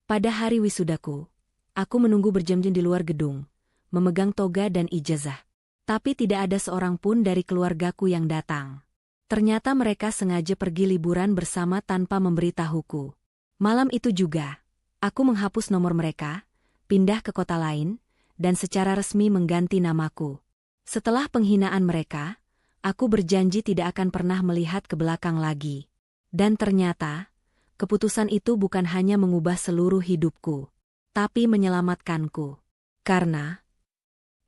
Pada hari wisudaku, aku menunggu berjam-jam di luar gedung, memegang toga dan ijazah. Tapi tidak ada seorang pun dari keluargaku yang datang. Ternyata mereka sengaja pergi liburan bersama tanpa memberitahuku. Malam itu juga, aku menghapus nomor mereka, pindah ke kota lain, dan secara resmi mengganti namaku. Setelah penghinaan mereka, aku berjanji tidak akan pernah melihat ke belakang lagi. Dan ternyata, keputusan itu bukan hanya mengubah seluruh hidupku, tapi menyelamatkanku. Karena,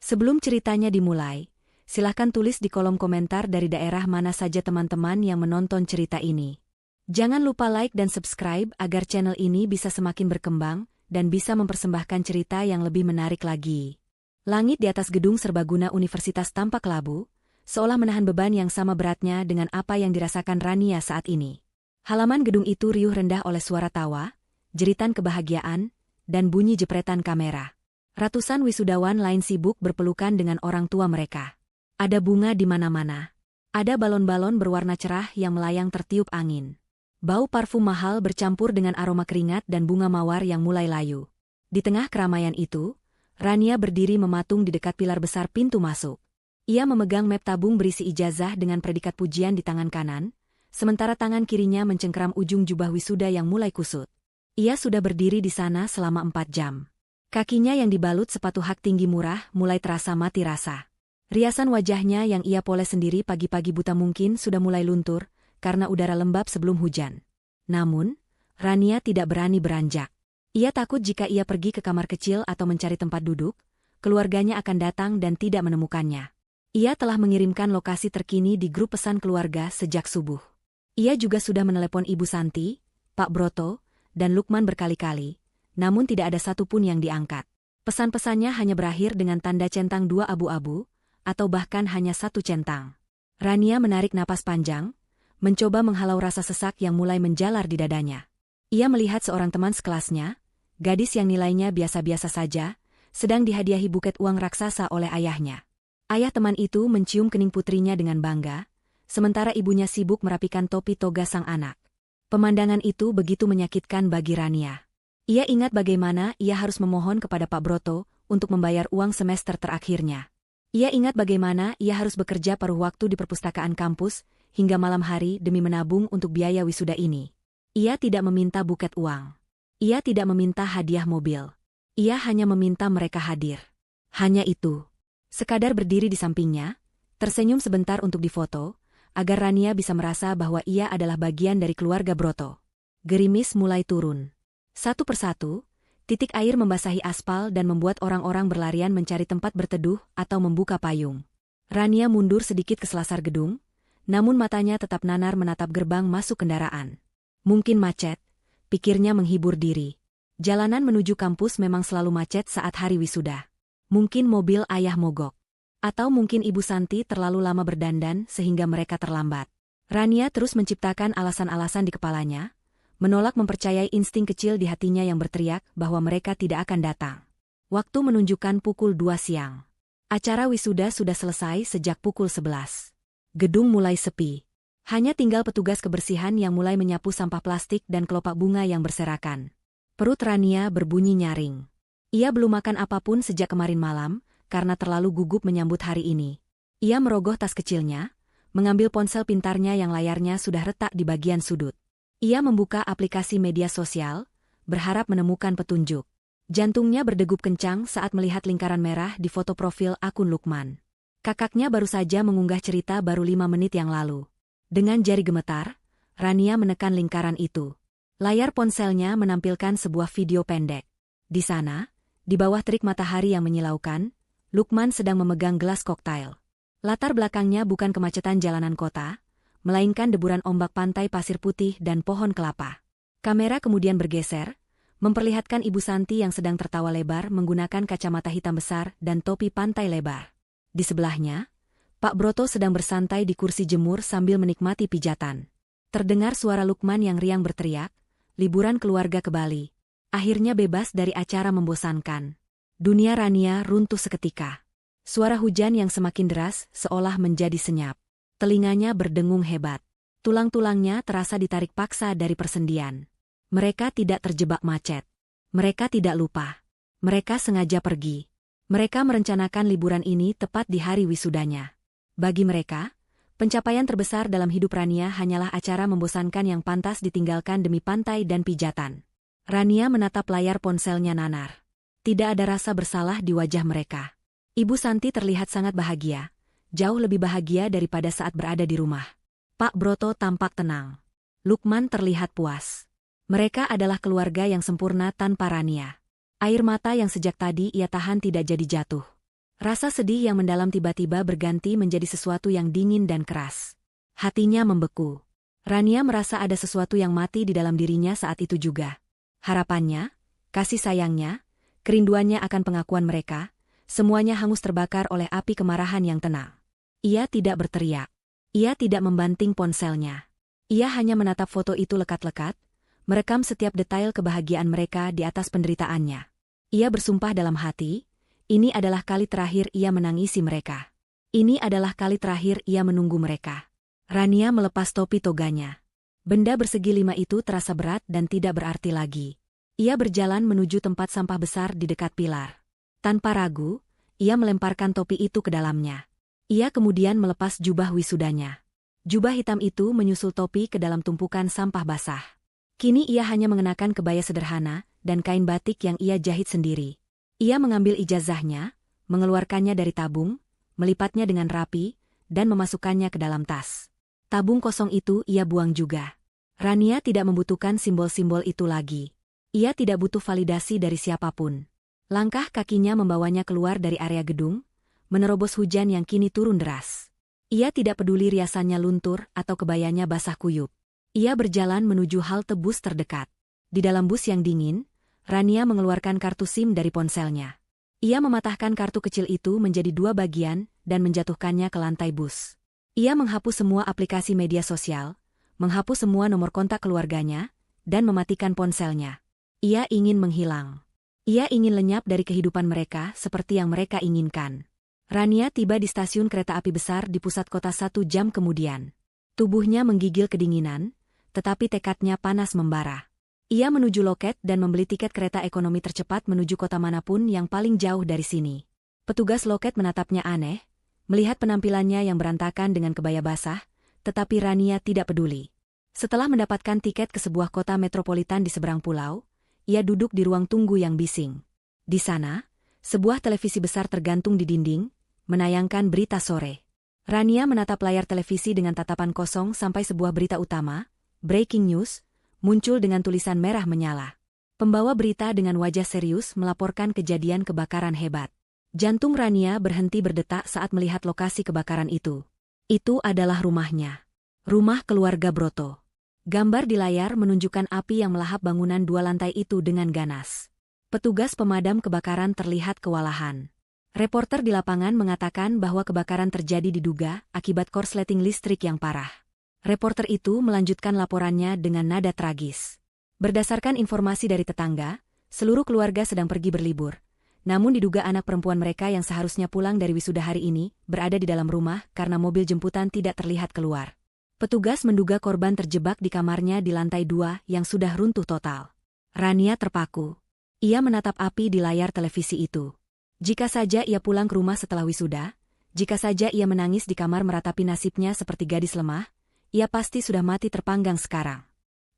sebelum ceritanya dimulai, silahkan tulis di kolom komentar dari daerah mana saja teman-teman yang menonton cerita ini. Jangan lupa like dan subscribe agar channel ini bisa semakin berkembang dan bisa mempersembahkan cerita yang lebih menarik lagi. Langit di atas gedung serbaguna Universitas tampak labu, seolah menahan beban yang sama beratnya dengan apa yang dirasakan Rania saat ini. Halaman gedung itu riuh rendah oleh suara tawa, jeritan kebahagiaan, dan bunyi jepretan kamera. Ratusan wisudawan lain sibuk berpelukan dengan orang tua mereka. Ada bunga di mana-mana. Ada balon-balon berwarna cerah yang melayang tertiup angin. Bau parfum mahal bercampur dengan aroma keringat dan bunga mawar yang mulai layu. Di tengah keramaian itu, Rania berdiri mematung di dekat pilar besar pintu masuk. Ia memegang map tabung berisi ijazah dengan predikat pujian di tangan kanan, sementara tangan kirinya mencengkeram ujung jubah wisuda yang mulai kusut. Ia sudah berdiri di sana selama 4 jam. Kakinya yang dibalut sepatu hak tinggi murah mulai terasa mati rasa. Riasan wajahnya yang ia poles sendiri pagi-pagi buta mungkin sudah mulai luntur, karena udara lembab sebelum hujan. Namun, Rania tidak berani beranjak. Ia takut jika ia pergi ke kamar kecil atau mencari tempat duduk, keluarganya akan datang dan tidak menemukannya. Ia telah mengirimkan lokasi terkini di grup pesan keluarga sejak subuh. Ia juga sudah menelepon Ibu Santi, Pak Broto, dan Lukman berkali-kali, namun tidak ada satupun yang diangkat. Pesan-pesannya hanya berakhir dengan tanda centang 2 abu-abu, atau bahkan hanya 1 centang. Rania menarik napas panjang, mencoba menghalau rasa sesak yang mulai menjalar di dadanya. Ia melihat seorang teman sekelasnya, gadis yang nilainya biasa-biasa saja, sedang dihadiahi buket uang raksasa oleh ayahnya. Ayah teman itu mencium kening putrinya dengan bangga, sementara ibunya sibuk merapikan topi toga sang anak. Pemandangan itu begitu menyakitkan bagi Rania. Ia ingat bagaimana ia harus memohon kepada Pak Broto untuk membayar uang semester terakhirnya. Ia ingat bagaimana ia harus bekerja paruh waktu di perpustakaan kampus, hingga malam hari demi menabung untuk biaya wisuda ini. Ia tidak meminta buket uang. Ia tidak meminta hadiah mobil. Ia hanya meminta mereka hadir. Hanya itu. Sekadar berdiri di sampingnya, tersenyum sebentar untuk difoto, agar Rania bisa merasa bahwa ia adalah bagian dari keluarga Broto. Gerimis mulai turun. Satu persatu, titik air membasahi aspal dan membuat orang-orang berlarian mencari tempat berteduh atau membuka payung. Rania mundur sedikit ke selasar gedung, namun matanya tetap nanar menatap gerbang masuk kendaraan. Mungkin macet, pikirnya menghibur diri. Jalanan menuju kampus memang selalu macet saat hari wisuda. Mungkin mobil ayah mogok. Atau mungkin Ibu Santi terlalu lama berdandan sehingga mereka terlambat. Rania terus menciptakan alasan-alasan di kepalanya, menolak mempercayai insting kecil di hatinya yang berteriak bahwa mereka tidak akan datang. Waktu menunjukkan pukul 2 siang. Acara wisuda sudah selesai sejak pukul 11. Gedung mulai sepi. Hanya tinggal petugas kebersihan yang mulai menyapu sampah plastik dan kelopak bunga yang berserakan. Perut Rania berbunyi nyaring. Ia belum makan apapun sejak kemarin malam, karena terlalu gugup menyambut hari ini. Ia merogoh tas kecilnya, mengambil ponsel pintarnya yang layarnya sudah retak di bagian sudut. Ia membuka aplikasi media sosial, berharap menemukan petunjuk. Jantungnya berdegup kencang saat melihat lingkaran merah di foto profil akun Lukman. Kakaknya baru saja mengunggah cerita baru 5 menit yang lalu. Dengan jari gemetar, Rania menekan lingkaran itu. Layar ponselnya menampilkan sebuah video pendek. Di sana, di bawah terik matahari yang menyilaukan, Lukman sedang memegang gelas koktail. Latar belakangnya bukan kemacetan jalanan kota, melainkan deburan ombak pantai pasir putih dan pohon kelapa. Kamera kemudian bergeser, memperlihatkan Ibu Santi yang sedang tertawa lebar menggunakan kacamata hitam besar dan topi pantai lebar. Di sebelahnya, Pak Broto sedang bersantai di kursi jemur sambil menikmati pijatan. Terdengar suara Lukman yang riang berteriak, "Liburan keluarga ke Bali. Akhirnya bebas dari acara membosankan." Dunia Rania runtuh seketika. Suara hujan yang semakin deras seolah menjadi senyap. Telinganya berdengung hebat. Tulang-tulangnya terasa ditarik paksa dari persendian. Mereka tidak terjebak macet. Mereka tidak lupa. Mereka sengaja pergi. Mereka merencanakan liburan ini tepat di hari wisudanya. Bagi mereka, pencapaian terbesar dalam hidup Rania hanyalah acara membosankan yang pantas ditinggalkan demi pantai dan pijatan. Rania menatap layar ponselnya nanar. Tidak ada rasa bersalah di wajah mereka. Ibu Santi terlihat sangat bahagia, jauh lebih bahagia daripada saat berada di rumah. Pak Broto tampak tenang. Lukman terlihat puas. Mereka adalah keluarga yang sempurna tanpa Rania. Air mata yang sejak tadi ia tahan tidak jadi jatuh. Rasa sedih yang mendalam tiba-tiba berganti menjadi sesuatu yang dingin dan keras. Hatinya membeku. Rania merasa ada sesuatu yang mati di dalam dirinya saat itu juga. Harapannya, kasih sayangnya, kerinduannya akan pengakuan mereka, semuanya hangus terbakar oleh api kemarahan yang tenang. Ia tidak berteriak. Ia tidak membanting ponselnya. Ia hanya menatap foto itu lekat-lekat, merekam setiap detail kebahagiaan mereka di atas penderitaannya. Ia bersumpah dalam hati, ini adalah kali terakhir ia menangisi mereka. Ini adalah kali terakhir ia menunggu mereka. Rania melepas topi toganya. Benda bersegi 5 itu terasa berat dan tidak berarti lagi. Ia berjalan menuju tempat sampah besar di dekat pilar. Tanpa ragu, ia melemparkan topi itu ke dalamnya. Ia kemudian melepas jubah wisudanya. Jubah hitam itu menyusul topi ke dalam tumpukan sampah basah. Kini ia hanya mengenakan kebaya sederhana dan kain batik yang ia jahit sendiri. Ia mengambil ijazahnya, mengeluarkannya dari tabung, melipatnya dengan rapi, dan memasukkannya ke dalam tas. Tabung kosong itu ia buang juga. Rania tidak membutuhkan simbol-simbol itu lagi. Ia tidak butuh validasi dari siapapun. Langkah kakinya membawanya keluar dari area gedung, menerobos hujan yang kini turun deras. Ia tidak peduli riasannya luntur atau kebayanya basah kuyup. Ia berjalan menuju halte bus terdekat. Di dalam bus yang dingin, Rania mengeluarkan kartu SIM dari ponselnya. Ia mematahkan kartu kecil itu menjadi 2 bagian dan menjatuhkannya ke lantai bus. Ia menghapus semua aplikasi media sosial, menghapus semua nomor kontak keluarganya, dan mematikan ponselnya. Ia ingin menghilang. Ia ingin lenyap dari kehidupan mereka seperti yang mereka inginkan. Rania tiba di stasiun kereta api besar di pusat kota 1 jam kemudian. Tubuhnya menggigil kedinginan, tetapi tekadnya panas membara. Ia menuju loket dan membeli tiket kereta ekonomi tercepat menuju kota manapun yang paling jauh dari sini. Petugas loket menatapnya aneh, melihat penampilannya yang berantakan dengan kebaya basah, tetapi Rania tidak peduli. Setelah mendapatkan tiket ke sebuah kota metropolitan di seberang pulau, ia duduk di ruang tunggu yang bising. Di sana, sebuah televisi besar tergantung di dinding, menayangkan berita sore. Rania menatap layar televisi dengan tatapan kosong sampai sebuah berita utama, breaking news, muncul dengan tulisan merah menyala. Pembawa berita dengan wajah serius melaporkan kejadian kebakaran hebat. Jantung Rania berhenti berdetak saat melihat lokasi kebakaran itu. Itu adalah rumahnya. Rumah keluarga Broto. Gambar di layar menunjukkan api yang melahap bangunan 2 lantai itu dengan ganas. Petugas pemadam kebakaran terlihat kewalahan. Reporter di lapangan mengatakan bahwa kebakaran terjadi diduga akibat korsleting listrik yang parah. Reporter itu melanjutkan laporannya dengan nada tragis. Berdasarkan informasi dari tetangga, seluruh keluarga sedang pergi berlibur. Namun diduga anak perempuan mereka yang seharusnya pulang dari wisuda hari ini berada di dalam rumah karena mobil jemputan tidak terlihat keluar. Petugas menduga korban terjebak di kamarnya di lantai 2 yang sudah runtuh total. Rania terpaku. Ia menatap api di layar televisi itu. Jika saja ia pulang ke rumah setelah wisuda, jika saja ia menangis di kamar meratapi nasibnya seperti gadis lemah, ia pasti sudah mati terpanggang sekarang.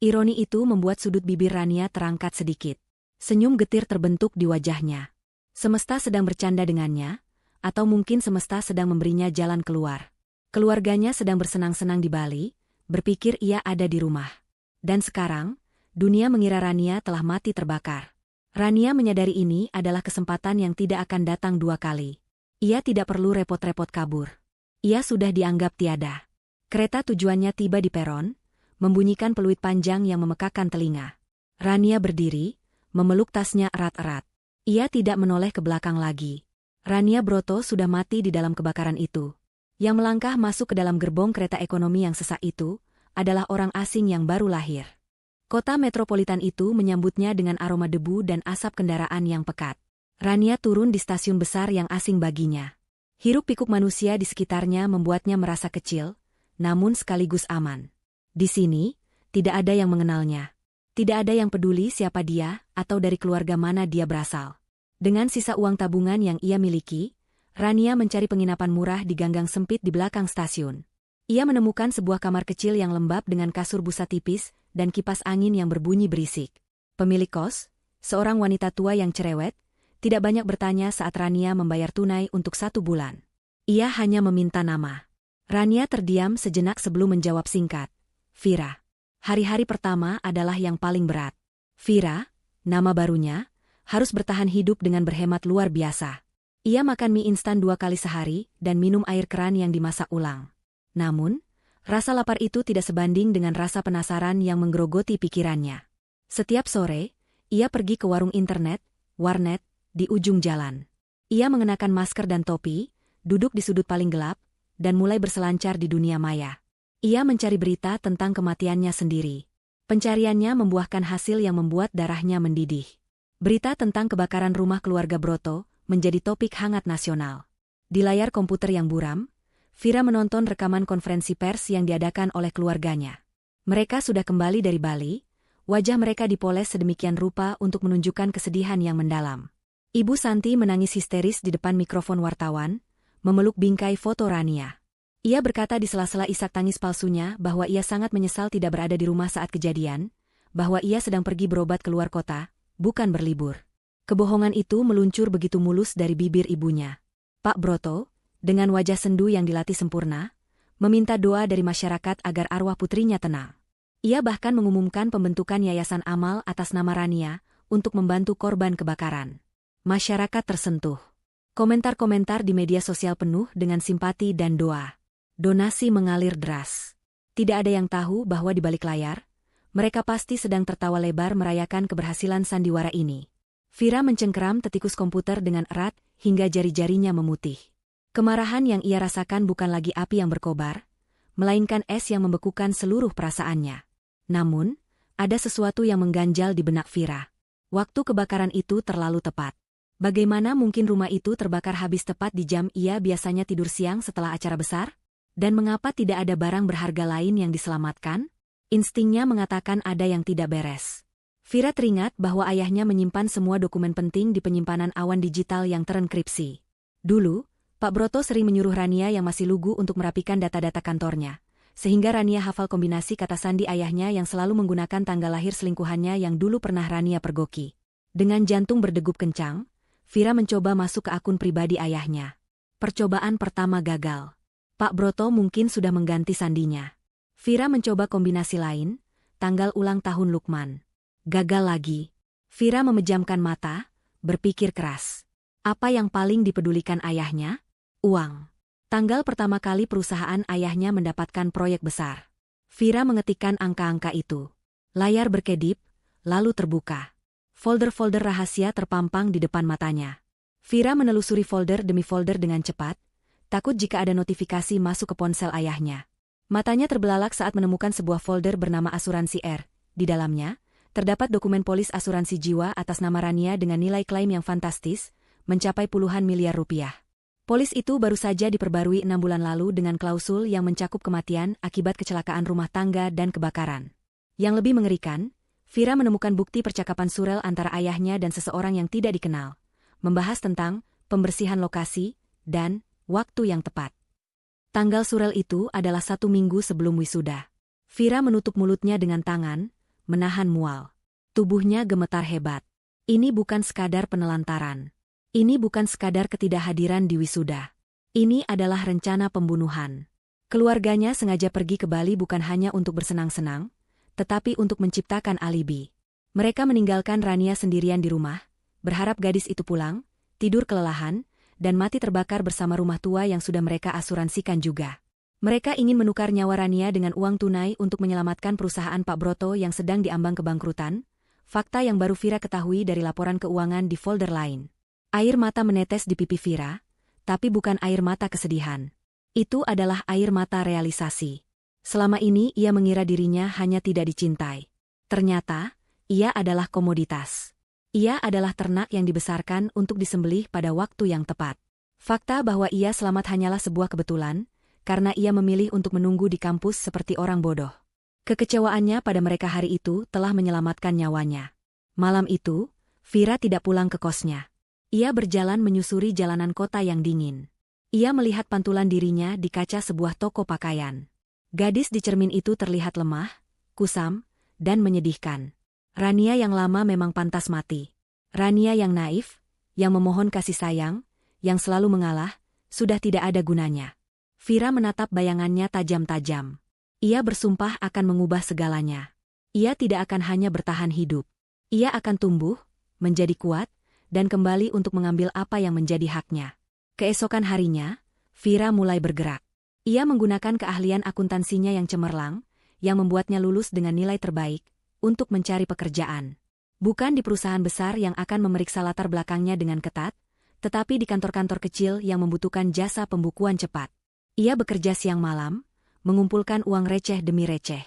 Ironi itu membuat sudut bibir Rania terangkat sedikit. Senyum getir terbentuk di wajahnya. Semesta sedang bercanda dengannya, atau mungkin semesta sedang memberinya jalan keluar. Keluarganya sedang bersenang-senang di Bali, berpikir ia ada di rumah. Dan sekarang, dunia mengira Rania telah mati terbakar. Rania menyadari ini adalah kesempatan yang tidak akan datang 2 kali. Ia tidak perlu repot-repot kabur. Ia sudah dianggap tiada. Kereta tujuannya tiba di peron, membunyikan peluit panjang yang memekakan telinga. Rania berdiri, memeluk tasnya erat-erat. Ia tidak menoleh ke belakang lagi. Rania Broto sudah mati di dalam kebakaran itu. Yang melangkah masuk ke dalam gerbong kereta ekonomi yang sesak itu, adalah orang asing yang baru lahir. Kota metropolitan itu menyambutnya dengan aroma debu dan asap kendaraan yang pekat. Rania turun di stasiun besar yang asing baginya. Hiruk-pikuk manusia di sekitarnya membuatnya merasa kecil, namun sekaligus aman. Di sini, tidak ada yang mengenalnya. Tidak ada yang peduli siapa dia atau dari keluarga mana dia berasal. Dengan sisa uang tabungan yang ia miliki, Rania mencari penginapan murah di ganggang sempit di belakang stasiun. Ia menemukan sebuah kamar kecil yang lembab dengan kasur busa tipis dan kipas angin yang berbunyi berisik. Pemilik kos, seorang wanita tua yang cerewet, tidak banyak bertanya saat Rania membayar tunai untuk 1 bulan. Ia hanya meminta nama. Rania terdiam sejenak sebelum menjawab singkat. Vira. Hari-hari pertama adalah yang paling berat. Vira, nama barunya, harus bertahan hidup dengan berhemat luar biasa. Ia makan mie instan 2 kali sehari dan minum air keran yang dimasak ulang. Namun, rasa lapar itu tidak sebanding dengan rasa penasaran yang menggerogoti pikirannya. Setiap sore, ia pergi ke warung internet, warnet, di ujung jalan. Ia mengenakan masker dan topi, duduk di sudut paling gelap, dan mulai berselancar di dunia maya. Ia mencari berita tentang kematiannya sendiri. Pencariannya membuahkan hasil yang membuat darahnya mendidih. Berita tentang kebakaran rumah keluarga Broto menjadi topik hangat nasional. Di layar komputer yang buram, Vira menonton rekaman konferensi pers yang diadakan oleh keluarganya. Mereka sudah kembali dari Bali, wajah mereka dipoles sedemikian rupa untuk menunjukkan kesedihan yang mendalam. Ibu Santi menangis histeris di depan mikrofon wartawan, memeluk bingkai foto Rania. Ia berkata di sela-sela isak tangis palsunya bahwa ia sangat menyesal tidak berada di rumah saat kejadian, bahwa ia sedang pergi berobat keluar kota, bukan berlibur. Kebohongan itu meluncur begitu mulus dari bibir ibunya. Pak Broto, dengan wajah sendu yang dilatih sempurna, meminta doa dari masyarakat agar arwah putrinya tenang. Ia bahkan mengumumkan pembentukan yayasan amal atas nama Rania untuk membantu korban kebakaran. Masyarakat tersentuh. Komentar-komentar di media sosial penuh dengan simpati dan doa. Donasi mengalir deras. Tidak ada yang tahu bahwa di balik layar, mereka pasti sedang tertawa lebar merayakan keberhasilan sandiwara ini. Vira mencengkeram tetikus komputer dengan erat hingga jari-jarinya memutih. Kemarahan yang ia rasakan bukan lagi api yang berkobar, melainkan es yang membekukan seluruh perasaannya. Namun, ada sesuatu yang mengganjal di benak Vira. Waktu kebakaran itu terlalu tepat. Bagaimana mungkin rumah itu terbakar habis tepat di jam ia biasanya tidur siang setelah acara besar? Dan mengapa tidak ada barang berharga lain yang diselamatkan? Instingnya mengatakan ada yang tidak beres. Vira teringat bahwa ayahnya menyimpan semua dokumen penting di penyimpanan awan digital yang terenkripsi. Dulu, Pak Broto sering menyuruh Rania yang masih lugu untuk merapikan data-data kantornya, sehingga Rania hafal kombinasi kata sandi ayahnya yang selalu menggunakan tanggal lahir selingkuhannya yang dulu pernah Rania pergoki. Dengan jantung berdegup kencang, Vira mencoba masuk ke akun pribadi ayahnya. Percobaan pertama gagal. Pak Broto mungkin sudah mengganti sandinya. Vira mencoba kombinasi lain, tanggal ulang tahun Lukman. Gagal lagi. Vira memejamkan mata, berpikir keras. Apa yang paling dipedulikan ayahnya? Uang. Tanggal pertama kali perusahaan ayahnya mendapatkan proyek besar. Vira mengetikkan angka-angka itu. Layar berkedip, lalu terbuka. Folder-folder rahasia terpampang di depan matanya. Vira menelusuri folder demi folder dengan cepat, takut jika ada notifikasi masuk ke ponsel ayahnya. Matanya terbelalak saat menemukan sebuah folder bernama Asuransi R. Di dalamnya, terdapat dokumen polis asuransi jiwa atas nama Rania dengan nilai klaim yang fantastis, mencapai puluhan miliar rupiah. Polis itu baru saja diperbarui 6 bulan lalu dengan klausul yang mencakup kematian akibat kecelakaan rumah tangga dan kebakaran. Yang lebih mengerikan, Vira menemukan bukti percakapan surel antara ayahnya dan seseorang yang tidak dikenal, membahas tentang pembersihan lokasi dan waktu yang tepat. Tanggal surel itu adalah 1 minggu sebelum wisuda. Vira menutup mulutnya dengan tangan, menahan mual. Tubuhnya gemetar hebat. Ini bukan sekadar penelantaran. Ini bukan sekadar ketidakhadiran di wisuda. Ini adalah rencana pembunuhan. Keluarganya sengaja pergi ke Bali bukan hanya untuk bersenang-senang, tetapi untuk menciptakan alibi. Mereka meninggalkan Rania sendirian di rumah, berharap gadis itu pulang, tidur kelelahan, dan mati terbakar bersama rumah tua yang sudah mereka asuransikan juga. Mereka ingin menukar nyawa Rania dengan uang tunai untuk menyelamatkan perusahaan Pak Broto yang sedang diambang kebangkrutan, fakta yang baru Vira ketahui dari laporan keuangan di folder lain. Air mata menetes di pipi Vira, tapi bukan air mata kesedihan. Itu adalah air mata realisasi. Selama ini ia mengira dirinya hanya tidak dicintai. Ternyata, ia adalah komoditas. Ia adalah ternak yang dibesarkan untuk disembelih pada waktu yang tepat. Fakta bahwa ia selamat hanyalah sebuah kebetulan, karena ia memilih untuk menunggu di kampus seperti orang bodoh. Kekecewaannya pada mereka hari itu telah menyelamatkan nyawanya. Malam itu, Vira tidak pulang ke kosnya. Ia berjalan menyusuri jalanan kota yang dingin. Ia melihat pantulan dirinya di kaca sebuah toko pakaian. Gadis di cermin itu terlihat lemah, kusam, dan menyedihkan. Rania yang lama memang pantas mati. Rania yang naif, yang memohon kasih sayang, yang selalu mengalah, sudah tidak ada gunanya. Vira menatap bayangannya tajam-tajam. Ia bersumpah akan mengubah segalanya. Ia tidak akan hanya bertahan hidup. Ia akan tumbuh, menjadi kuat, dan kembali untuk mengambil apa yang menjadi haknya. Keesokan harinya, Vira mulai bergerak. Ia menggunakan keahlian akuntansinya yang cemerlang, yang membuatnya lulus dengan nilai terbaik, untuk mencari pekerjaan. Bukan di perusahaan besar yang akan memeriksa latar belakangnya dengan ketat, tetapi di kantor-kantor kecil yang membutuhkan jasa pembukuan cepat. Ia bekerja siang malam, mengumpulkan uang receh demi receh.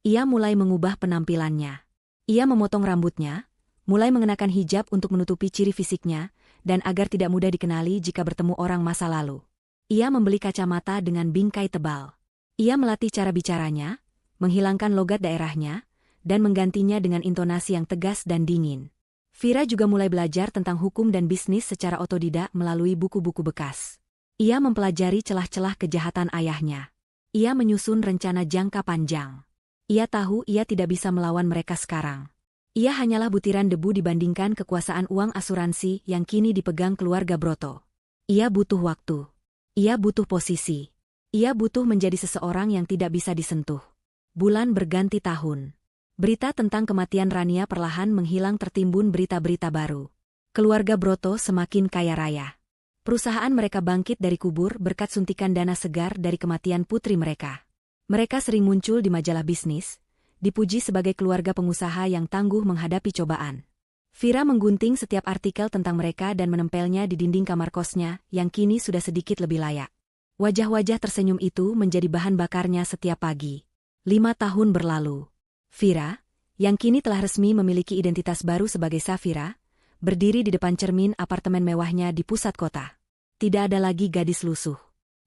Ia mulai mengubah penampilannya. Ia memotong rambutnya, mulai mengenakan hijab untuk menutupi ciri fisiknya, dan agar tidak mudah dikenali jika bertemu orang masa lalu. Ia membeli kacamata dengan bingkai tebal. Ia melatih cara bicaranya, menghilangkan logat daerahnya, dan menggantinya dengan intonasi yang tegas dan dingin. Vira juga mulai belajar tentang hukum dan bisnis secara otodidak melalui buku-buku bekas. Ia mempelajari celah-celah kejahatan ayahnya. Ia menyusun rencana jangka panjang. Ia tahu ia tidak bisa melawan mereka sekarang. Ia hanyalah butiran debu dibandingkan kekuasaan uang asuransi yang kini dipegang keluarga Broto. Ia butuh waktu. Ia butuh posisi. Ia butuh menjadi seseorang yang tidak bisa disentuh. Bulan berganti tahun. Berita tentang kematian Rania perlahan menghilang, tertimbun berita-berita baru. Keluarga Broto semakin kaya raya. Perusahaan mereka bangkit dari kubur berkat suntikan dana segar dari kematian putri mereka. Mereka sering muncul di majalah bisnis, dipuji sebagai keluarga pengusaha yang tangguh menghadapi cobaan. Vira menggunting setiap artikel tentang mereka dan menempelnya di dinding kamar kosnya yang kini sudah sedikit lebih layak. Wajah-wajah tersenyum itu menjadi bahan bakarnya setiap pagi. 5 tahun berlalu. Vira, yang kini telah resmi memiliki identitas baru sebagai Safira, berdiri di depan cermin apartemen mewahnya di pusat kota. Tidak ada lagi gadis lusuh.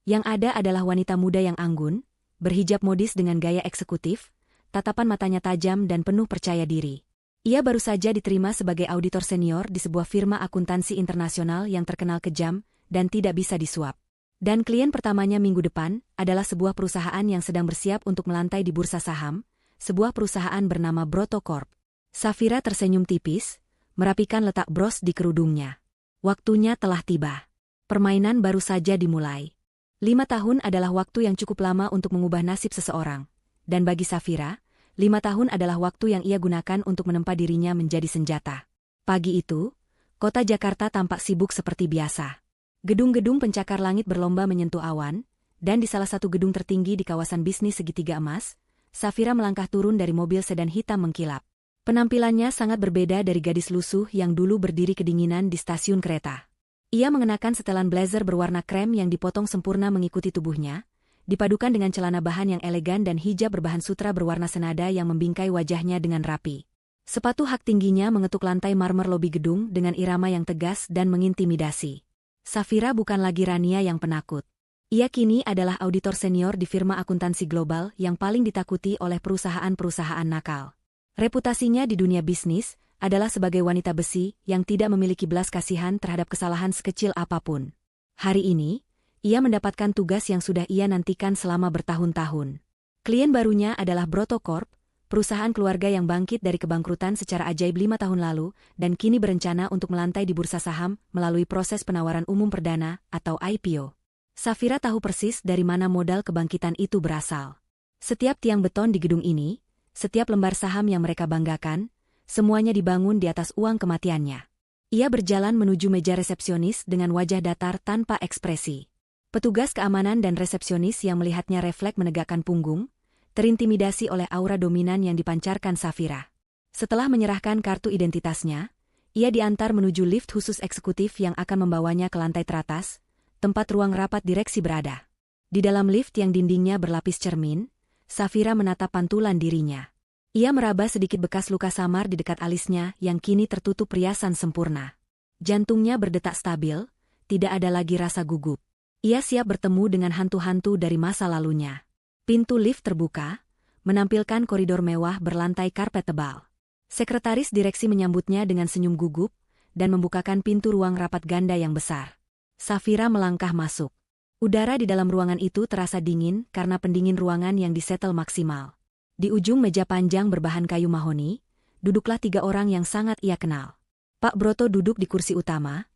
Yang ada adalah wanita muda yang anggun, berhijab modis dengan gaya eksekutif, tatapan matanya tajam dan penuh percaya diri. Ia baru saja diterima sebagai auditor senior di sebuah firma akuntansi internasional yang terkenal kejam dan tidak bisa disuap. Dan klien pertamanya minggu depan adalah sebuah perusahaan yang sedang bersiap untuk melantai di bursa saham, sebuah perusahaan bernama Broto Corp. Safira tersenyum tipis, merapikan letak bros di kerudungnya. Waktunya telah tiba. Permainan baru saja dimulai. 5 tahun adalah waktu yang cukup lama untuk mengubah nasib seseorang. Dan bagi Safira, 5 tahun adalah waktu yang ia gunakan untuk menempa dirinya menjadi senjata. Pagi itu, kota Jakarta tampak sibuk seperti biasa. Gedung-gedung pencakar langit berlomba menyentuh awan, dan di salah satu gedung tertinggi di kawasan bisnis segitiga emas, Safira melangkah turun dari mobil sedan hitam mengkilap. Penampilannya sangat berbeda dari gadis lusuh yang dulu berdiri kedinginan di stasiun kereta. Ia mengenakan setelan blazer berwarna krem yang dipotong sempurna mengikuti tubuhnya, dipadukan dengan celana bahan yang elegan dan hijab berbahan sutra berwarna senada yang membingkai wajahnya dengan rapi. Sepatu hak tingginya mengetuk lantai marmer lobi gedung dengan irama yang tegas dan mengintimidasi. Safira bukan lagi Rania yang penakut. Ia kini adalah auditor senior di firma akuntansi global yang paling ditakuti oleh perusahaan-perusahaan nakal. Reputasinya di dunia bisnis adalah sebagai wanita besi yang tidak memiliki belas kasihan terhadap kesalahan sekecil apapun. Hari ini, ia mendapatkan tugas yang sudah ia nantikan selama bertahun-tahun. Klien barunya adalah Broto Corp, perusahaan keluarga yang bangkit dari kebangkrutan secara ajaib 5 tahun lalu dan kini berencana untuk melantai di bursa saham melalui proses penawaran umum perdana atau IPO. Safira tahu persis dari mana modal kebangkitan itu berasal. Setiap tiang beton di gedung ini, setiap lembar saham yang mereka banggakan, semuanya dibangun di atas uang kematiannya. Ia berjalan menuju meja resepsionis dengan wajah datar tanpa ekspresi. Petugas keamanan dan resepsionis yang melihatnya refleks menegakkan punggung, terintimidasi oleh aura dominan yang dipancarkan Safira. Setelah menyerahkan kartu identitasnya, ia diantar menuju lift khusus eksekutif yang akan membawanya ke lantai teratas, tempat ruang rapat direksi berada. Di dalam lift yang dindingnya berlapis cermin, Safira menatap pantulan dirinya. Ia meraba sedikit bekas luka samar di dekat alisnya yang kini tertutup riasan sempurna. Jantungnya berdetak stabil, tidak ada lagi rasa gugup. Ia siap bertemu dengan hantu-hantu dari masa lalunya. Pintu lift terbuka, menampilkan koridor mewah berlantai karpet tebal. Sekretaris direksi menyambutnya dengan senyum gugup dan membukakan pintu ruang rapat ganda yang besar. Safira melangkah masuk. Udara di dalam ruangan itu terasa dingin karena pendingin ruangan yang disetel maksimal. Di ujung meja panjang berbahan kayu mahoni, duduklah 3 orang yang sangat ia kenal. Pak Broto duduk di kursi utama,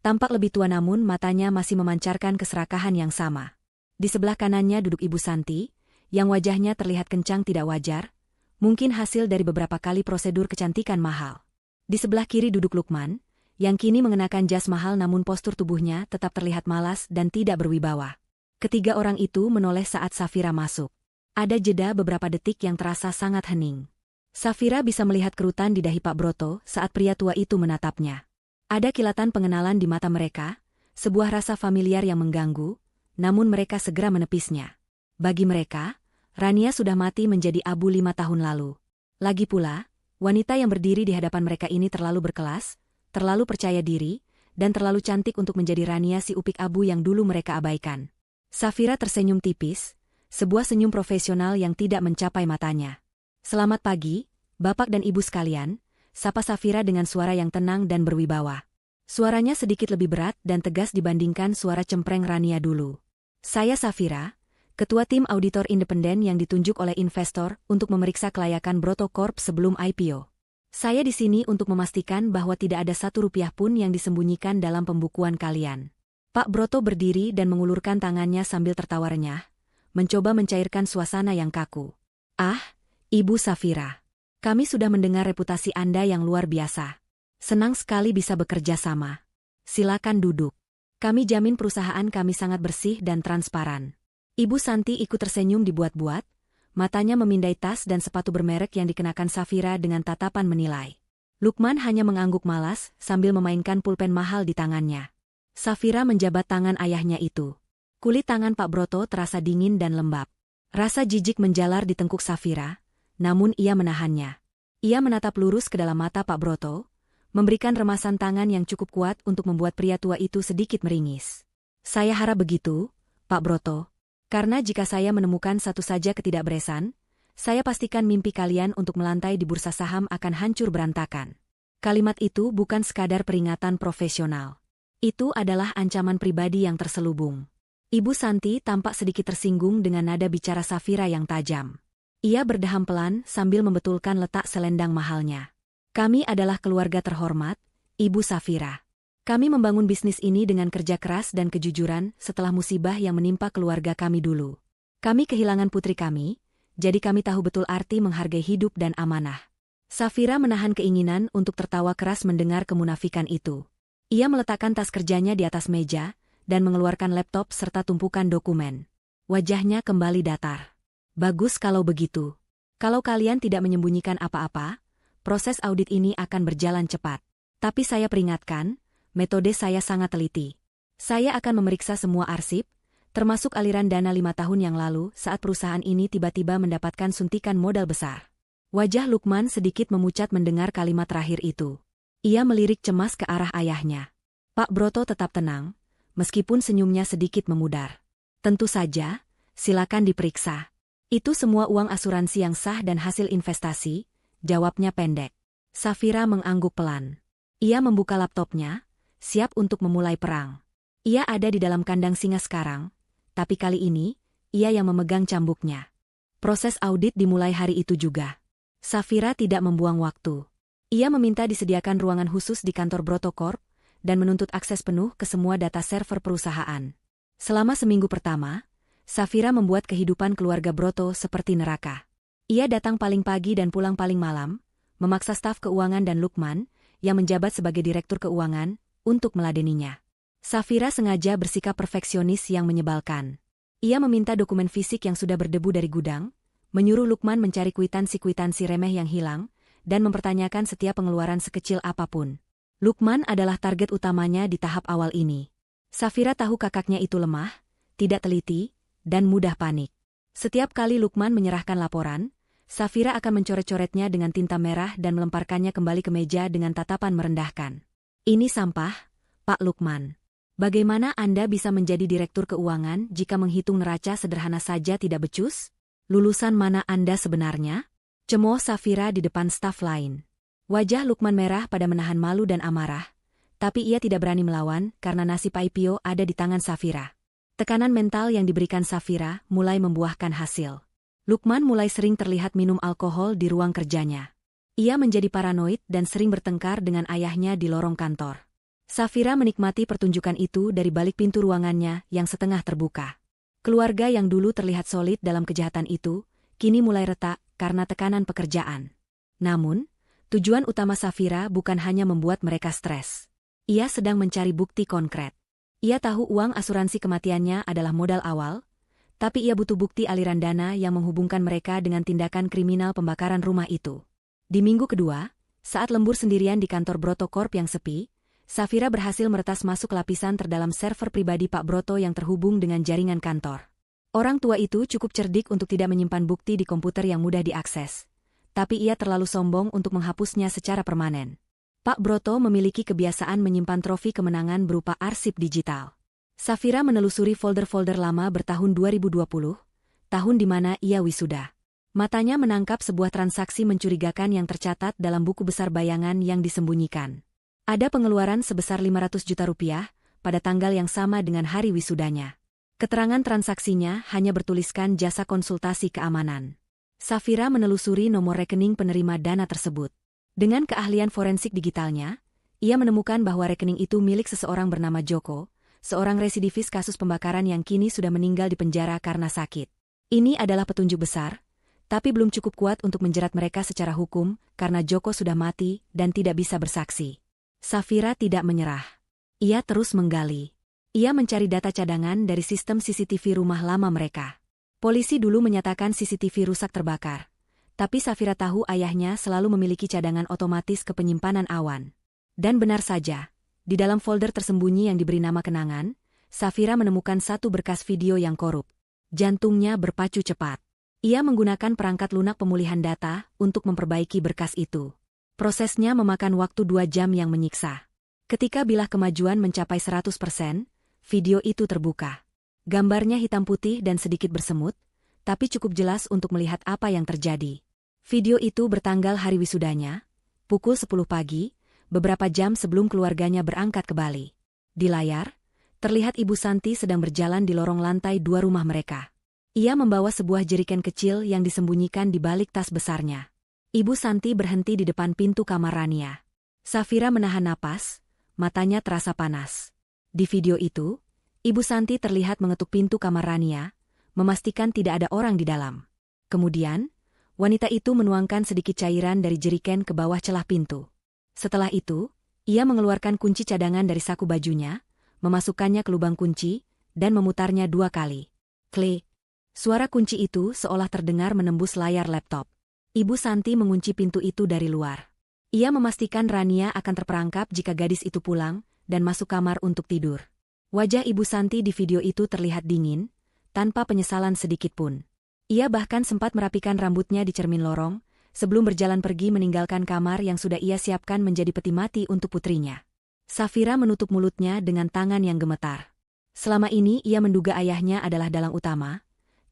tampak lebih tua namun matanya masih memancarkan keserakahan yang sama. Di sebelah kanannya duduk Ibu Santi, yang wajahnya terlihat kencang tidak wajar, mungkin hasil dari beberapa kali prosedur kecantikan mahal. Di sebelah kiri duduk Lukman, yang kini mengenakan jas mahal namun postur tubuhnya tetap terlihat malas dan tidak berwibawa. Ketiga orang itu menoleh saat Safira masuk. Ada jeda beberapa detik yang terasa sangat hening. Safira bisa melihat kerutan di dahi Pak Broto saat pria tua itu menatapnya. Ada kilatan pengenalan di mata mereka, sebuah rasa familiar yang mengganggu, namun mereka segera menepisnya. Bagi mereka, Rania sudah mati menjadi abu 5 tahun lalu. Lagi pula, wanita yang berdiri di hadapan mereka ini terlalu berkelas, terlalu percaya diri, dan terlalu cantik untuk menjadi Rania si upik abu yang dulu mereka abaikan. Safira tersenyum tipis, sebuah senyum profesional yang tidak mencapai matanya. "Selamat pagi, Bapak dan Ibu sekalian," sapa Safira dengan suara yang tenang dan berwibawa. Suaranya sedikit lebih berat dan tegas dibandingkan suara cempreng Rania dulu. "Saya Safira, Ketua Tim Auditor Independen yang ditunjuk oleh investor untuk memeriksa kelayakan Broto Corp sebelum IPO. Saya di sini untuk memastikan bahwa tidak ada Rp1 pun yang disembunyikan dalam pembukuan kalian." Pak Broto berdiri dan mengulurkan tangannya sambil tertawa renyah, mencoba mencairkan suasana yang kaku. "Ah, Ibu Safira. Kami sudah mendengar reputasi Anda yang luar biasa. Senang sekali bisa bekerja sama. Silakan duduk. Kami jamin perusahaan kami sangat bersih dan transparan." Ibu Santi ikut tersenyum dibuat-buat, matanya memindai tas dan sepatu bermerek yang dikenakan Safira dengan tatapan menilai. Lukman hanya mengangguk malas sambil memainkan pulpen mahal di tangannya. Safira menjabat tangan ayahnya itu. Kulit tangan Pak Broto terasa dingin dan lembab. Rasa jijik menjalar di tengkuk Safira, namun ia menahannya. Ia menatap lurus ke dalam mata Pak Broto, memberikan remasan tangan yang cukup kuat untuk membuat pria tua itu sedikit meringis. "Saya harap begitu, Pak Broto. Karena jika saya menemukan satu saja ketidakberesan, saya pastikan mimpi kalian untuk melantai di bursa saham akan hancur berantakan." Kalimat itu bukan sekadar peringatan profesional. Itu adalah ancaman pribadi yang terselubung. Ibu Santi tampak sedikit tersinggung dengan nada bicara Safira yang tajam. Ia berdeham pelan sambil membetulkan letak selendang mahalnya. "Kami adalah keluarga terhormat, Ibu Safira. Kami membangun bisnis ini dengan kerja keras dan kejujuran setelah musibah yang menimpa keluarga kami dulu. Kami kehilangan putri kami, jadi kami tahu betul arti menghargai hidup dan amanah." Safira menahan keinginan untuk tertawa keras mendengar kemunafikan itu. Ia meletakkan tas kerjanya di atas meja dan mengeluarkan laptop serta tumpukan dokumen. Wajahnya kembali datar. "Bagus kalau begitu. Kalau kalian tidak menyembunyikan apa-apa, proses audit ini akan berjalan cepat. Tapi saya peringatkan, metode saya sangat teliti. Saya akan memeriksa semua arsip, termasuk aliran dana 5 tahun yang lalu saat perusahaan ini tiba-tiba mendapatkan suntikan modal besar." Wajah Lukman sedikit memucat mendengar kalimat terakhir itu. Ia melirik cemas ke arah ayahnya. Pak Broto tetap tenang, meskipun senyumnya sedikit memudar. "Tentu saja, silakan diperiksa. Itu semua uang asuransi yang sah dan hasil investasi," jawabnya pendek. Safira mengangguk pelan. Ia membuka laptopnya, siap untuk memulai perang. Ia ada di dalam kandang singa sekarang, tapi kali ini, ia yang memegang cambuknya. Proses audit dimulai hari itu juga. Safira tidak membuang waktu. Ia meminta disediakan ruangan khusus di kantor Broto Corp dan menuntut akses penuh ke semua data server perusahaan. Selama seminggu pertama, Safira membuat kehidupan keluarga Broto seperti neraka. Ia datang paling pagi dan pulang paling malam, memaksa staf keuangan dan Lukman, yang menjabat sebagai direktur keuangan, untuk meladeninya. Safira sengaja bersikap perfeksionis yang menyebalkan. Ia meminta dokumen fisik yang sudah berdebu dari gudang, menyuruh Lukman mencari kwitansi-kwitansi remeh yang hilang, dan mempertanyakan setiap pengeluaran sekecil apapun. Lukman adalah target utamanya di tahap awal ini. Safira tahu kakaknya itu lemah, tidak teliti, dan mudah panik. Setiap kali Lukman menyerahkan laporan, Safira akan mencoret-coretnya dengan tinta merah dan melemparkannya kembali ke meja dengan tatapan merendahkan. "Ini sampah, Pak Lukman. Bagaimana Anda bisa menjadi direktur keuangan jika menghitung neraca sederhana saja tidak becus?" Lulusan mana Anda sebenarnya? Cemooh Safira di depan staf lain. Wajah Lukman merah pada menahan malu dan amarah, tapi ia tidak berani melawan karena nasib IPO ada di tangan Safira. Tekanan mental yang diberikan Safira mulai membuahkan hasil. Lukman mulai sering terlihat minum alkohol di ruang kerjanya. Ia menjadi paranoid dan sering bertengkar dengan ayahnya di lorong kantor. Safira menikmati pertunjukan itu dari balik pintu ruangannya yang setengah terbuka. Keluarga yang dulu terlihat solid dalam kejahatan itu, kini mulai retak karena tekanan pekerjaan. Namun, tujuan utama Safira bukan hanya membuat mereka stres. Ia sedang mencari bukti konkret. Ia tahu uang asuransi kematiannya adalah modal awal, tapi ia butuh bukti aliran dana yang menghubungkan mereka dengan tindakan kriminal pembakaran rumah itu. Di minggu kedua, saat lembur sendirian di kantor Broto Corp yang sepi, Safira berhasil meretas masuk lapisan terdalam server pribadi Pak Broto yang terhubung dengan jaringan kantor. Orang tua itu cukup cerdik untuk tidak menyimpan bukti di komputer yang mudah diakses. Tapi ia terlalu sombong untuk menghapusnya secara permanen. Pak Broto memiliki kebiasaan menyimpan trofi kemenangan berupa arsip digital. Safira menelusuri folder-folder lama bertahun 2020, tahun di mana ia wisuda. Matanya menangkap sebuah transaksi mencurigakan yang tercatat dalam buku besar bayangan yang disembunyikan. Ada pengeluaran sebesar 500 juta rupiah pada tanggal yang sama dengan hari wisudanya. Keterangan transaksinya hanya bertuliskan jasa konsultasi keamanan. Safira menelusuri nomor rekening penerima dana tersebut. Dengan keahlian forensik digitalnya, ia menemukan bahwa rekening itu milik seseorang bernama Joko, seorang residivis kasus pembakaran yang kini sudah meninggal di penjara karena sakit. Ini adalah petunjuk besar, tapi belum cukup kuat untuk menjerat mereka secara hukum karena Joko sudah mati dan tidak bisa bersaksi. Safira tidak menyerah. Ia terus menggali. Ia mencari data cadangan dari sistem CCTV rumah lama mereka. Polisi dulu menyatakan CCTV rusak terbakar, tapi Safira tahu ayahnya selalu memiliki cadangan otomatis ke penyimpanan awan. Dan benar saja, di dalam folder tersembunyi yang diberi nama kenangan, Safira menemukan satu berkas video yang korup. Jantungnya berpacu cepat. Ia menggunakan perangkat lunak pemulihan data untuk memperbaiki berkas itu. Prosesnya memakan waktu 2 jam yang menyiksa. Ketika bilah kemajuan mencapai 100%, video itu terbuka. Gambarnya hitam putih dan sedikit bersemut, tapi cukup jelas untuk melihat apa yang terjadi. Video itu bertanggal hari wisudanya, pukul 10 pagi, beberapa jam sebelum keluarganya berangkat ke Bali. Di layar, terlihat Ibu Santi sedang berjalan di lorong lantai 2 rumah mereka. Ia membawa sebuah jeriken kecil yang disembunyikan di balik tas besarnya. Ibu Santi berhenti di depan pintu kamar Rania. Safira menahan napas, matanya terasa panas. Di video itu, Ibu Santi terlihat mengetuk pintu kamar Rania, memastikan tidak ada orang di dalam. Kemudian, wanita itu menuangkan sedikit cairan dari jeriken ke bawah celah pintu. Setelah itu, ia mengeluarkan kunci cadangan dari saku bajunya, memasukkannya ke lubang kunci, dan memutarnya 2 kali. Klik. Suara kunci itu seolah terdengar menembus layar laptop. Ibu Santi mengunci pintu itu dari luar. Ia memastikan Rania akan terperangkap jika gadis itu pulang dan masuk kamar untuk tidur. Wajah Ibu Santi di video itu terlihat dingin, tanpa penyesalan sedikit pun. Ia bahkan sempat merapikan rambutnya di cermin lorong, sebelum berjalan pergi meninggalkan kamar yang sudah ia siapkan menjadi peti mati untuk putrinya. Safira menutup mulutnya dengan tangan yang gemetar. Selama ini ia menduga ayahnya adalah dalang utama,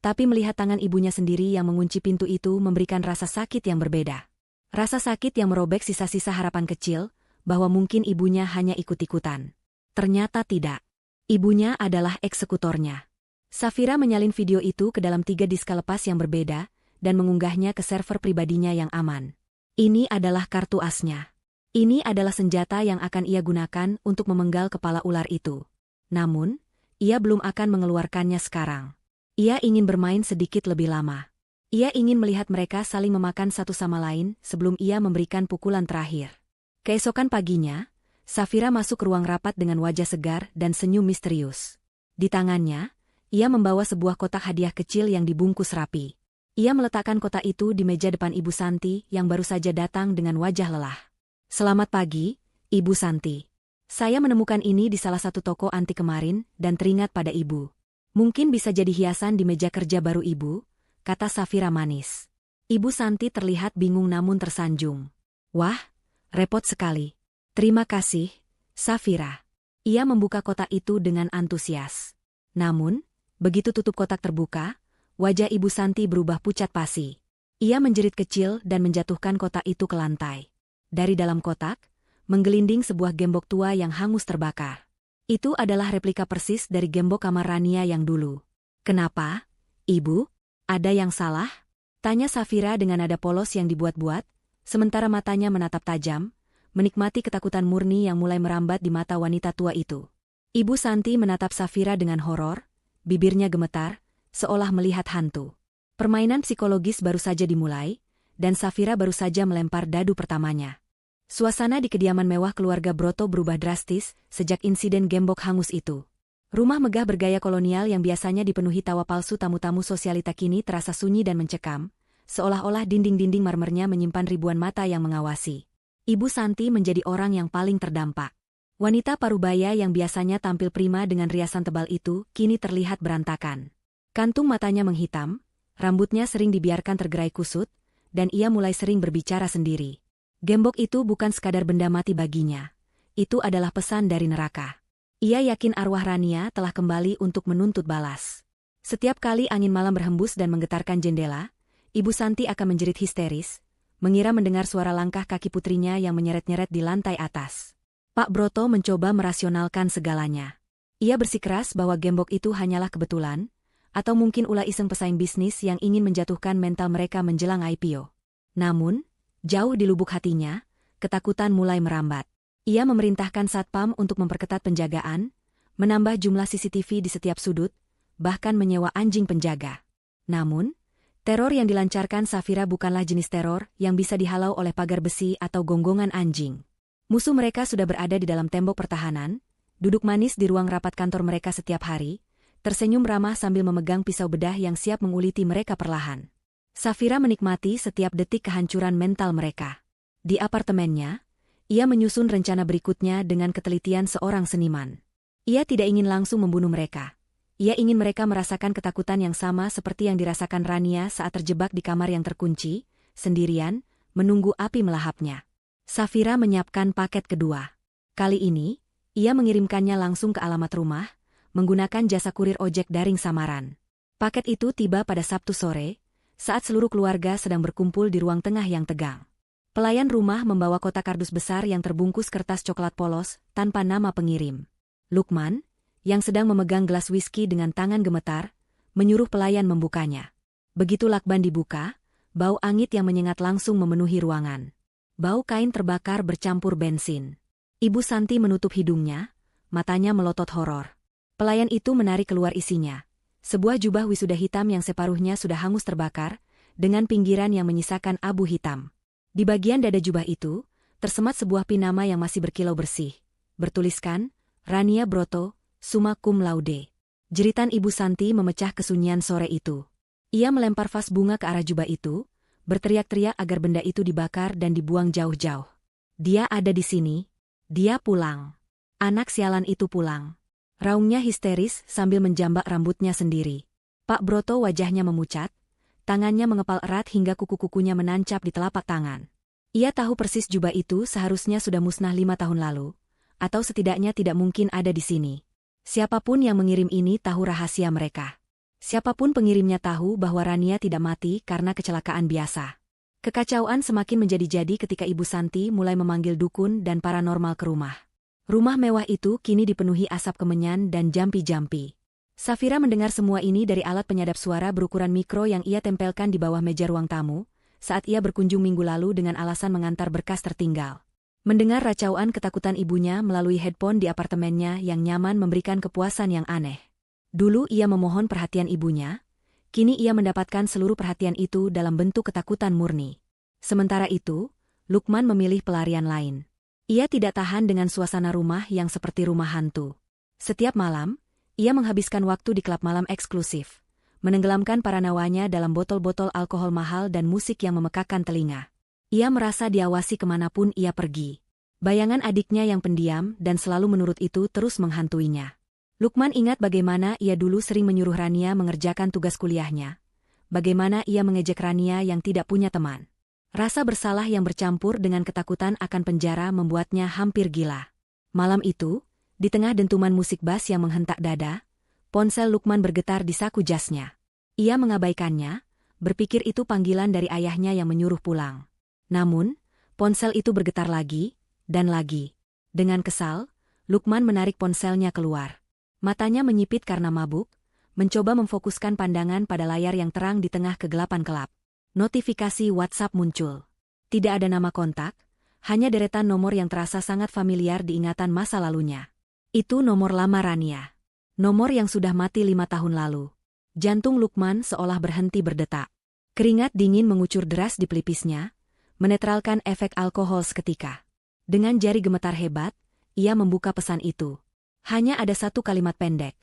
tapi melihat tangan ibunya sendiri yang mengunci pintu itu memberikan rasa sakit yang berbeda. Rasa sakit yang merobek sisa-sisa harapan kecil, bahwa mungkin ibunya hanya ikut-ikutan. Ternyata tidak. Ibunya adalah eksekutornya. Safira menyalin video itu ke dalam 3 disk lepas yang berbeda, dan mengunggahnya ke server pribadinya yang aman. Ini adalah kartu asnya. Ini adalah senjata yang akan ia gunakan untuk memenggal kepala ular itu. Namun, ia belum akan mengeluarkannya sekarang. Ia ingin bermain sedikit lebih lama. Ia ingin melihat mereka saling memakan satu sama lain sebelum ia memberikan pukulan terakhir. Keesokan paginya, Safira masuk ke ruang rapat dengan wajah segar dan senyum misterius. Di tangannya, ia membawa sebuah kotak hadiah kecil yang dibungkus rapi. Ia meletakkan kotak itu di meja depan Ibu Santi yang baru saja datang dengan wajah lelah. Selamat pagi, Ibu Santi. Saya menemukan ini di salah satu toko antik kemarin dan teringat pada Ibu. Mungkin bisa jadi hiasan di meja kerja baru Ibu, kata Safira manis. Ibu Santi terlihat bingung namun tersanjung. Wah, repot sekali. Terima kasih, Safira. Ia membuka kotak itu dengan antusias. Namun, begitu tutup kotak terbuka, Wajah Ibu Santi berubah pucat pasi. Ia menjerit kecil dan menjatuhkan kotak itu ke lantai. Dari dalam kotak, menggelinding sebuah gembok tua yang hangus terbakar. Itu adalah replika persis dari gembok kamar Rania yang dulu. "Kenapa, Ibu? Ada yang salah?" tanya Safira dengan nada polos yang dibuat-buat, sementara matanya menatap tajam, menikmati ketakutan murni yang mulai merambat di mata wanita tua itu. Ibu Santi menatap Safira dengan horor, bibirnya gemetar, seolah melihat hantu. Permainan psikologis baru saja dimulai, dan Safira baru saja melempar dadu pertamanya. Suasana di kediaman mewah keluarga Broto berubah drastis sejak insiden gembok hangus itu. Rumah megah bergaya kolonial yang biasanya dipenuhi tawa palsu tamu-tamu sosialita kini terasa sunyi dan mencekam, seolah-olah dinding-dinding marmernya menyimpan ribuan mata yang mengawasi. Ibu Santi menjadi orang yang paling terdampak. Wanita parubaya yang biasanya tampil prima dengan riasan tebal itu kini terlihat berantakan. Kantung matanya menghitam, rambutnya sering dibiarkan tergerai kusut, dan ia mulai sering berbicara sendiri. Gembok itu bukan sekadar benda mati baginya. Itu adalah pesan dari neraka. Ia yakin arwah Rania telah kembali untuk menuntut balas. Setiap kali angin malam berhembus dan menggetarkan jendela, Ibu Santi akan menjerit histeris, mengira mendengar suara langkah kaki putrinya yang menyeret-nyeret di lantai atas. Pak Broto mencoba merasionalkan segalanya. Ia bersikeras bahwa gembok itu hanyalah kebetulan, atau mungkin ulah iseng pesaing bisnis yang ingin menjatuhkan mental mereka menjelang IPO. Namun, jauh di lubuk hatinya, ketakutan mulai merambat. Ia memerintahkan satpam untuk memperketat penjagaan, menambah jumlah CCTV di setiap sudut, bahkan menyewa anjing penjaga. Namun, teror yang dilancarkan Safira bukanlah jenis teror yang bisa dihalau oleh pagar besi atau gonggongan anjing. Musuh mereka sudah berada di dalam tembok pertahanan, duduk manis di ruang rapat kantor mereka setiap hari, tersenyum ramah sambil memegang pisau bedah yang siap menguliti mereka perlahan. Safira menikmati setiap detik kehancuran mental mereka. Di apartemennya, ia menyusun rencana berikutnya dengan ketelitian seorang seniman. Ia tidak ingin langsung membunuh mereka. Ia ingin mereka merasakan ketakutan yang sama seperti yang dirasakan Rania saat terjebak di kamar yang terkunci, sendirian, menunggu api melahapnya. Safira menyiapkan paket kedua. Kali ini, ia mengirimkannya langsung ke alamat rumah, menggunakan jasa kurir ojek daring samaran. Paket itu tiba pada Sabtu sore, saat seluruh keluarga sedang berkumpul di ruang tengah yang tegang. Pelayan rumah membawa kotak kardus besar yang terbungkus kertas coklat polos tanpa nama pengirim. Lukman, yang sedang memegang gelas whisky dengan tangan gemetar, menyuruh pelayan membukanya. Begitu lakban dibuka, bau angit yang menyengat langsung memenuhi ruangan. Bau kain terbakar bercampur bensin. Ibu Santi menutup hidungnya, matanya melotot horor. Pelayan itu menarik keluar isinya. Sebuah jubah wisuda hitam yang separuhnya sudah hangus terbakar, dengan pinggiran yang menyisakan abu hitam. Di bagian dada jubah itu, tersemat sebuah pin nama yang masih berkilau bersih. Bertuliskan, Rania Broto, summa cum laude. Jeritan Ibu Santi memecah kesunyian sore itu. Ia melempar vas bunga ke arah jubah itu, berteriak-teriak agar benda itu dibakar dan dibuang jauh-jauh. Dia ada di sini. Dia pulang. Anak sialan itu pulang. Raungnya histeris sambil menjambak rambutnya sendiri. Pak Broto wajahnya memucat, tangannya mengepal erat hingga kuku-kukunya menancap di telapak tangan. Ia tahu persis jubah itu seharusnya sudah musnah 5 tahun lalu, atau setidaknya tidak mungkin ada di sini. Siapapun yang mengirim ini tahu rahasia mereka. Siapapun pengirimnya tahu bahwa Rania tidak mati karena kecelakaan biasa. Kekacauan semakin menjadi-jadi ketika Ibu Santi mulai memanggil dukun dan paranormal ke rumah. Rumah mewah itu kini dipenuhi asap kemenyan dan jampi-jampi. Safira mendengar semua ini dari alat penyadap suara berukuran mikro yang ia tempelkan di bawah meja ruang tamu, saat ia berkunjung minggu lalu dengan alasan mengantar berkas tertinggal. Mendengar racauan ketakutan ibunya melalui headphone di apartemennya yang nyaman memberikan kepuasan yang aneh. Dulu ia memohon perhatian ibunya, kini ia mendapatkan seluruh perhatian itu dalam bentuk ketakutan murni. Sementara itu, Lukman memilih pelarian lain. Ia tidak tahan dengan suasana rumah yang seperti rumah hantu. Setiap malam, ia menghabiskan waktu di klub malam eksklusif, menenggelamkan para nawanya dalam botol-botol alkohol mahal dan musik yang memekakkan telinga. Ia merasa diawasi kemanapun ia pergi. Bayangan adiknya yang pendiam dan selalu menurut itu terus menghantuinya. Lukman ingat bagaimana ia dulu sering menyuruh Rania mengerjakan tugas kuliahnya. Bagaimana ia mengejek Rania yang tidak punya teman. Rasa bersalah yang bercampur dengan ketakutan akan penjara membuatnya hampir gila. Malam itu, di tengah dentuman musik bass yang menghentak dada, ponsel Lukman bergetar di saku jasnya. Ia mengabaikannya, berpikir itu panggilan dari ayahnya yang menyuruh pulang. Namun, ponsel itu bergetar lagi, dan lagi. Dengan kesal, Lukman menarik ponselnya keluar. Matanya menyipit karena mabuk, mencoba memfokuskan pandangan pada layar yang terang di tengah kegelapan gelap. Notifikasi WhatsApp muncul. Tidak ada nama kontak, hanya deretan nomor yang terasa sangat familiar di ingatan masa lalunya. Itu nomor lama Rania. Nomor yang sudah mati 5 tahun lalu. Jantung Lukman seolah berhenti berdetak. Keringat dingin mengucur deras di pelipisnya, menetralkan efek alkohol seketika. Dengan jari gemetar hebat, ia membuka pesan itu. Hanya ada satu kalimat pendek,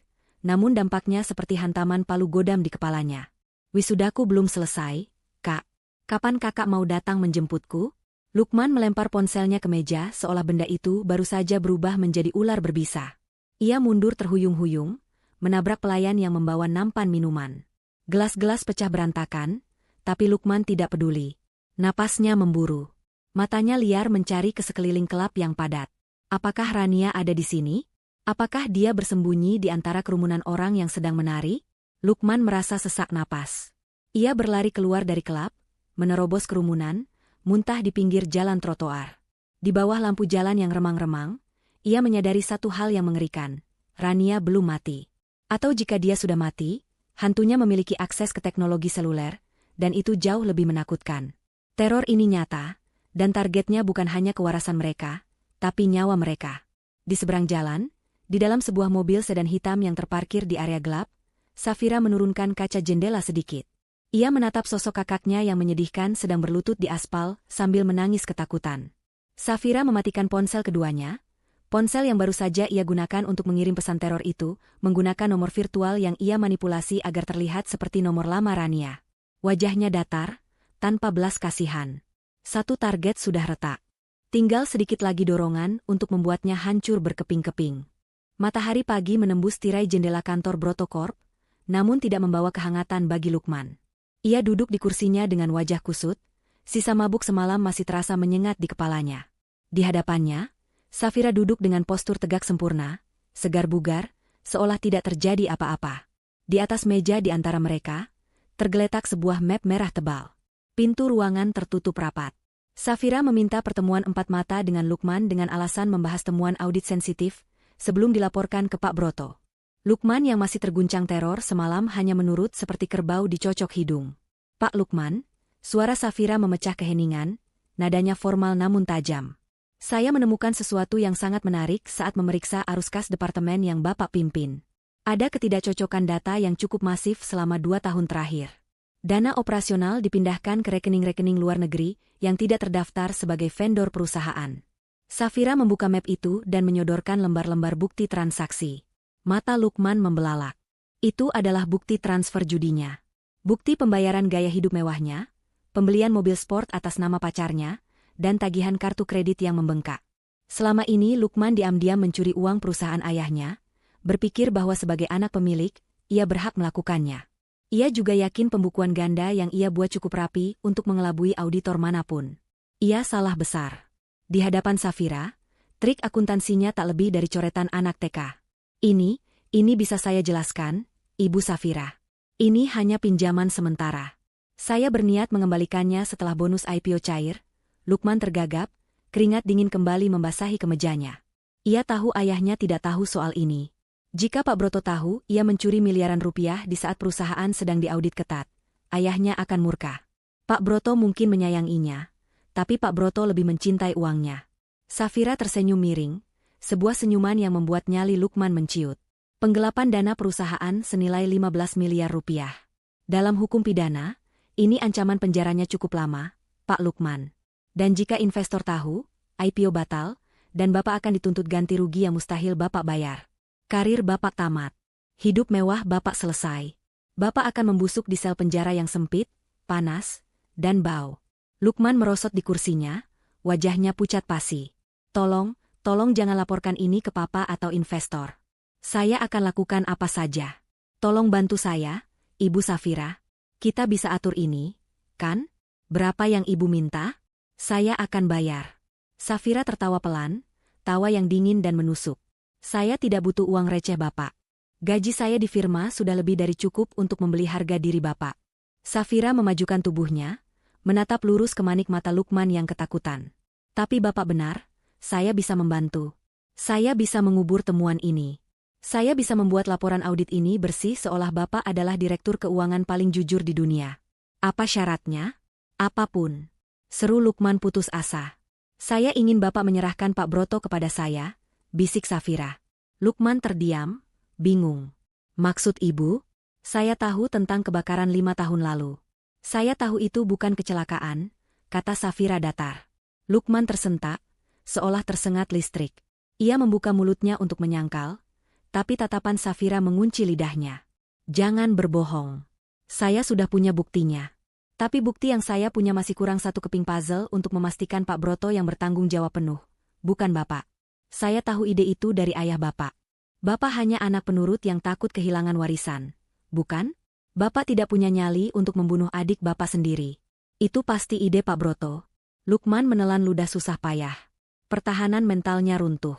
namun dampaknya seperti hantaman palu godam di kepalanya. Wisudaku belum selesai, Kak. Kapan kakak mau datang menjemputku? Lukman melempar ponselnya ke meja seolah benda itu baru saja berubah menjadi ular berbisa. Ia mundur terhuyung-huyung, menabrak pelayan yang membawa nampan minuman. Gelas-gelas pecah berantakan, tapi Lukman tidak peduli. Napasnya memburu. Matanya liar mencari ke sekeliling kelab yang padat. Apakah Rania ada di sini? Apakah dia bersembunyi di antara kerumunan orang yang sedang menari? Lukman merasa sesak napas. Ia berlari keluar dari kelab, menerobos kerumunan, muntah di pinggir jalan trotoar. Di bawah lampu jalan yang remang-remang, ia menyadari satu hal yang mengerikan. Rania belum mati. Atau jika dia sudah mati, hantunya memiliki akses ke teknologi seluler, dan itu jauh lebih menakutkan. Teror ini nyata, dan targetnya bukan hanya kewarasan mereka, tapi nyawa mereka. Di seberang jalan, di dalam sebuah mobil sedan hitam yang terparkir di area gelap, Safira menurunkan kaca jendela sedikit. Ia menatap sosok kakaknya yang menyedihkan sedang berlutut di aspal sambil menangis ketakutan. Safira mematikan ponsel keduanya, ponsel yang baru saja ia gunakan untuk mengirim pesan teror itu, menggunakan nomor virtual yang ia manipulasi agar terlihat seperti nomor lama Rania. Wajahnya datar, tanpa belas kasihan. Satu target sudah retak. Tinggal sedikit lagi dorongan untuk membuatnya hancur berkeping-keping. Matahari pagi menembus tirai jendela kantor Brotocorp, namun tidak membawa kehangatan bagi Lukman. Ia duduk di kursinya dengan wajah kusut, sisa mabuk semalam masih terasa menyengat di kepalanya. Di hadapannya, Safira duduk dengan postur tegak sempurna, segar bugar, seolah tidak terjadi apa-apa. Di atas meja di antara mereka, tergeletak sebuah map merah tebal. Pintu ruangan tertutup rapat. Safira meminta pertemuan empat mata dengan Lukman dengan alasan membahas temuan audit sensitif, sebelum dilaporkan ke Pak Broto. Lukman yang masih terguncang teror semalam hanya menurut seperti kerbau dicocok hidung. Pak Lukman, suara Safira memecah keheningan, nadanya formal namun tajam. Saya menemukan sesuatu yang sangat menarik saat memeriksa arus kas departemen yang Bapak pimpin. Ada ketidakcocokan data yang cukup masif selama 2 tahun terakhir. Dana operasional dipindahkan ke rekening-rekening luar negeri yang tidak terdaftar sebagai vendor perusahaan. Safira membuka map itu dan menyodorkan lembar-lembar bukti transaksi. Mata Lukman membelalak. Itu adalah bukti transfer judinya. Bukti pembayaran gaya hidup mewahnya, pembelian mobil sport atas nama pacarnya, dan tagihan kartu kredit yang membengkak. Selama ini Lukman diam-diam mencuri uang perusahaan ayahnya, berpikir bahwa sebagai anak pemilik, ia berhak melakukannya. Ia juga yakin pembukuan ganda yang ia buat cukup rapi untuk mengelabui auditor manapun. Ia salah besar. Di hadapan Safira, trik akuntansinya tak lebih dari coretan anak TK. Ini bisa saya jelaskan, Ibu Safira. Ini hanya pinjaman sementara. Saya berniat mengembalikannya setelah bonus IPO cair. Lukman tergagap, keringat dingin kembali membasahi kemejanya. Ia tahu ayahnya tidak tahu soal ini. Jika Pak Broto tahu ia mencuri miliaran rupiah di saat perusahaan sedang diaudit ketat, ayahnya akan murka. Pak Broto mungkin menyayanginya, tapi Pak Broto lebih mencintai uangnya. Safira tersenyum miring, sebuah senyuman yang membuat nyali Lukman menciut. Penggelapan dana perusahaan senilai 15 miliar rupiah. Dalam hukum pidana, ini ancaman penjaranya cukup lama, Pak Lukman. Dan jika investor tahu, IPO batal, dan Bapak akan dituntut ganti rugi yang mustahil Bapak bayar. Karir Bapak tamat. Hidup mewah Bapak selesai. Bapak akan membusuk di sel penjara yang sempit, panas, dan bau. Lukman merosot di kursinya, wajahnya pucat pasi. Tolong jangan laporkan ini ke Papa atau investor. Saya akan lakukan apa saja. Tolong bantu saya, Ibu Safira. Kita bisa atur ini, kan? Berapa yang Ibu minta? Saya akan bayar. Safira tertawa pelan, tawa yang dingin dan menusuk. Saya tidak butuh uang receh Bapak. Gaji saya di firma sudah lebih dari cukup untuk membeli harga diri Bapak. Safira memajukan tubuhnya, menatap lurus ke manik mata Lukman yang ketakutan. Tapi Bapak benar, saya bisa membantu. Saya bisa mengubur temuan ini. Saya bisa membuat laporan audit ini bersih seolah Bapak adalah direktur keuangan paling jujur di dunia. Apa syaratnya? Apapun. Seru Lukman putus asa. Saya ingin Bapak menyerahkan Pak Broto kepada saya, bisik Safira. Lukman terdiam, bingung. Maksud Ibu? Saya tahu tentang kebakaran 5 tahun lalu. Saya tahu itu bukan kecelakaan, kata Safira datar. Lukman tersentak, seolah tersengat listrik. Ia membuka mulutnya untuk menyangkal, tapi tatapan Safira mengunci lidahnya. Jangan berbohong. Saya sudah punya buktinya. Tapi bukti yang saya punya masih kurang satu keping puzzle untuk memastikan Pak Broto yang bertanggung jawab penuh, bukan Bapak. Saya tahu ide itu dari ayah Bapak. Bapak hanya anak penurut yang takut kehilangan warisan, bukan? Bapak tidak punya nyali untuk membunuh adik Bapak sendiri. Itu pasti ide Pak Broto. Lukman menelan ludah susah payah. Pertahanan mentalnya runtuh.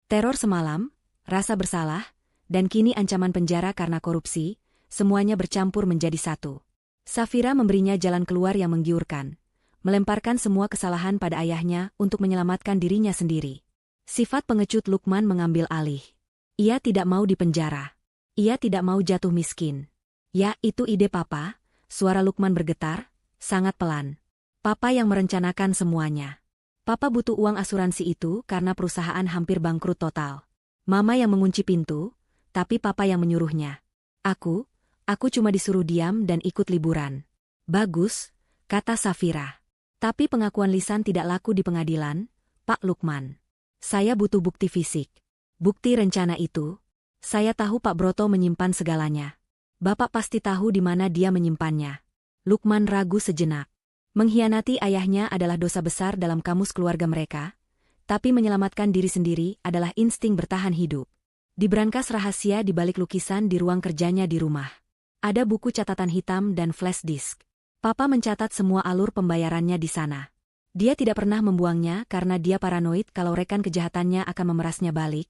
Teror semalam, rasa bersalah, dan kini ancaman penjara karena korupsi, semuanya bercampur menjadi satu. Safira memberinya jalan keluar yang menggiurkan, melemparkan semua kesalahan pada ayahnya untuk menyelamatkan dirinya sendiri. Sifat pengecut Lukman mengambil alih. Ia tidak mau dipenjara. Ia tidak mau jatuh miskin. Ya, itu ide Papa, suara Lukman bergetar, sangat pelan. Papa yang merencanakan semuanya. Papa butuh uang asuransi itu karena perusahaan hampir bangkrut total. Mama yang mengunci pintu, tapi Papa yang menyuruhnya. Aku cuma disuruh diam dan ikut liburan. Bagus, kata Safira. Tapi pengakuan lisan tidak laku di pengadilan, Pak Lukman. Saya butuh bukti fisik. Bukti rencana itu. Saya tahu Pak Broto menyimpan segalanya. Bapak pasti tahu di mana dia menyimpannya. Lukman ragu sejenak. Mengkhianati ayahnya adalah dosa besar dalam kamus keluarga mereka, tapi menyelamatkan diri sendiri adalah insting bertahan hidup. Di brankas rahasia di balik lukisan di ruang kerjanya di rumah. Ada buku catatan hitam dan flash disk. Papa mencatat semua alur pembayarannya di sana. Dia tidak pernah membuangnya karena dia paranoid kalau rekan kejahatannya akan memerasnya balik,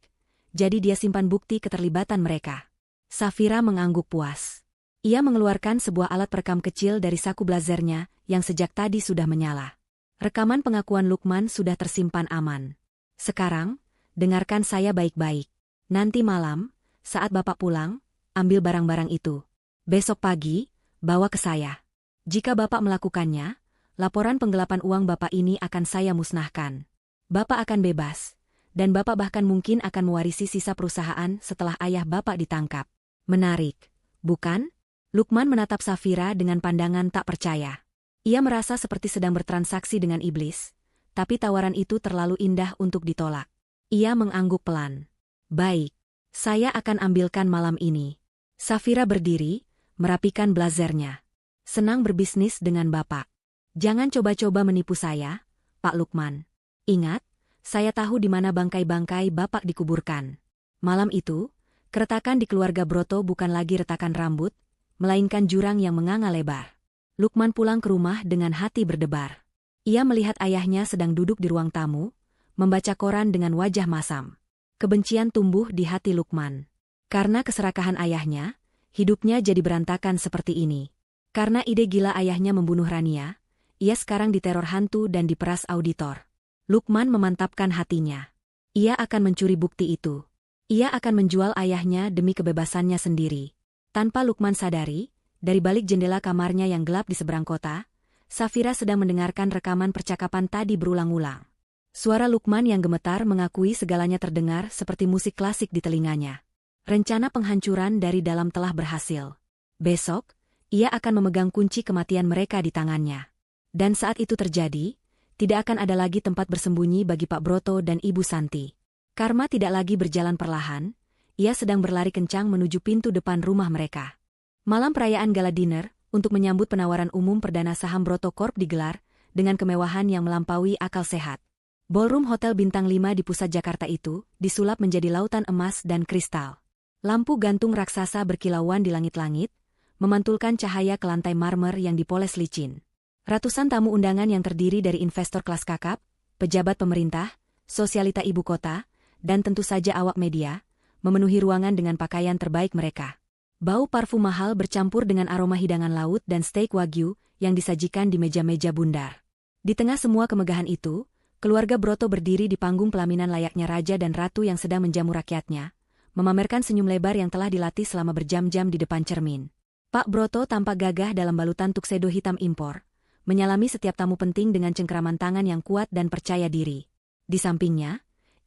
jadi dia simpan bukti keterlibatan mereka. Safira mengangguk puas. Ia mengeluarkan sebuah alat perekam kecil dari saku blazernya yang sejak tadi sudah menyala. Rekaman pengakuan Lukman sudah tersimpan aman. Sekarang, dengarkan saya baik-baik. Nanti malam, saat Bapak pulang, ambil barang-barang itu. Besok pagi, bawa ke saya. Jika Bapak melakukannya, laporan penggelapan uang Bapak ini akan saya musnahkan. Bapak akan bebas, dan Bapak bahkan mungkin akan mewarisi sisa perusahaan setelah ayah Bapak ditangkap. Menarik, bukan? Lukman menatap Safira dengan pandangan tak percaya. Ia merasa seperti sedang bertransaksi dengan iblis, tapi tawaran itu terlalu indah untuk ditolak. Ia mengangguk pelan. Baik, saya akan ambilkan malam ini. Safira berdiri, merapikan blazernya. Senang berbisnis dengan Bapak. Jangan coba-coba menipu saya, Pak Lukman. Ingat, saya tahu di mana bangkai-bangkai Bapak dikuburkan. Malam itu, keretakan di keluarga Broto bukan lagi retakan rambut, melainkan jurang yang menganga lebar. Lukman pulang ke rumah dengan hati berdebar. Ia melihat ayahnya sedang duduk di ruang tamu, membaca koran dengan wajah masam. Kebencian tumbuh di hati Lukman. Karena keserakahan ayahnya, hidupnya jadi berantakan seperti ini. Karena ide gila ayahnya membunuh Rania, ia sekarang diteror hantu dan diperas auditor. Lukman memantapkan hatinya. Ia akan mencuri bukti itu. Ia akan menjual ayahnya demi kebebasannya sendiri. Tanpa Lukman sadari, dari balik jendela kamarnya yang gelap di seberang kota, Safira sedang mendengarkan rekaman percakapan tadi berulang-ulang. Suara Lukman yang gemetar mengakui segalanya terdengar seperti musik klasik di telinganya. Rencana penghancuran dari dalam telah berhasil. Besok, ia akan memegang kunci kematian mereka di tangannya. Dan saat itu terjadi, tidak akan ada lagi tempat bersembunyi bagi Pak Broto dan Ibu Santi. Karma tidak lagi berjalan perlahan, ia sedang berlari kencang menuju pintu depan rumah mereka. Malam perayaan gala dinner, untuk menyambut penawaran umum perdana saham Broto Corp digelar, dengan kemewahan yang melampaui akal sehat. Ballroom Hotel Bintang 5 di pusat Jakarta itu, disulap menjadi lautan emas dan kristal. Lampu gantung raksasa berkilauan di langit-langit, memantulkan cahaya ke lantai marmer yang dipoles licin. Ratusan tamu undangan yang terdiri dari investor kelas kakap, pejabat pemerintah, sosialita ibu kota, dan tentu saja awak media, memenuhi ruangan dengan pakaian terbaik mereka. Bau parfum mahal bercampur dengan aroma hidangan laut dan steak wagyu yang disajikan di meja-meja bundar. Di tengah semua kemegahan itu, keluarga Broto berdiri di panggung pelaminan layaknya raja dan ratu yang sedang menjamu rakyatnya, memamerkan senyum lebar yang telah dilatih selama berjam-jam di depan cermin. Pak Broto tampak gagah dalam balutan tuxedo hitam impor, menyalami setiap tamu penting dengan cengkeraman tangan yang kuat dan percaya diri. Di sampingnya,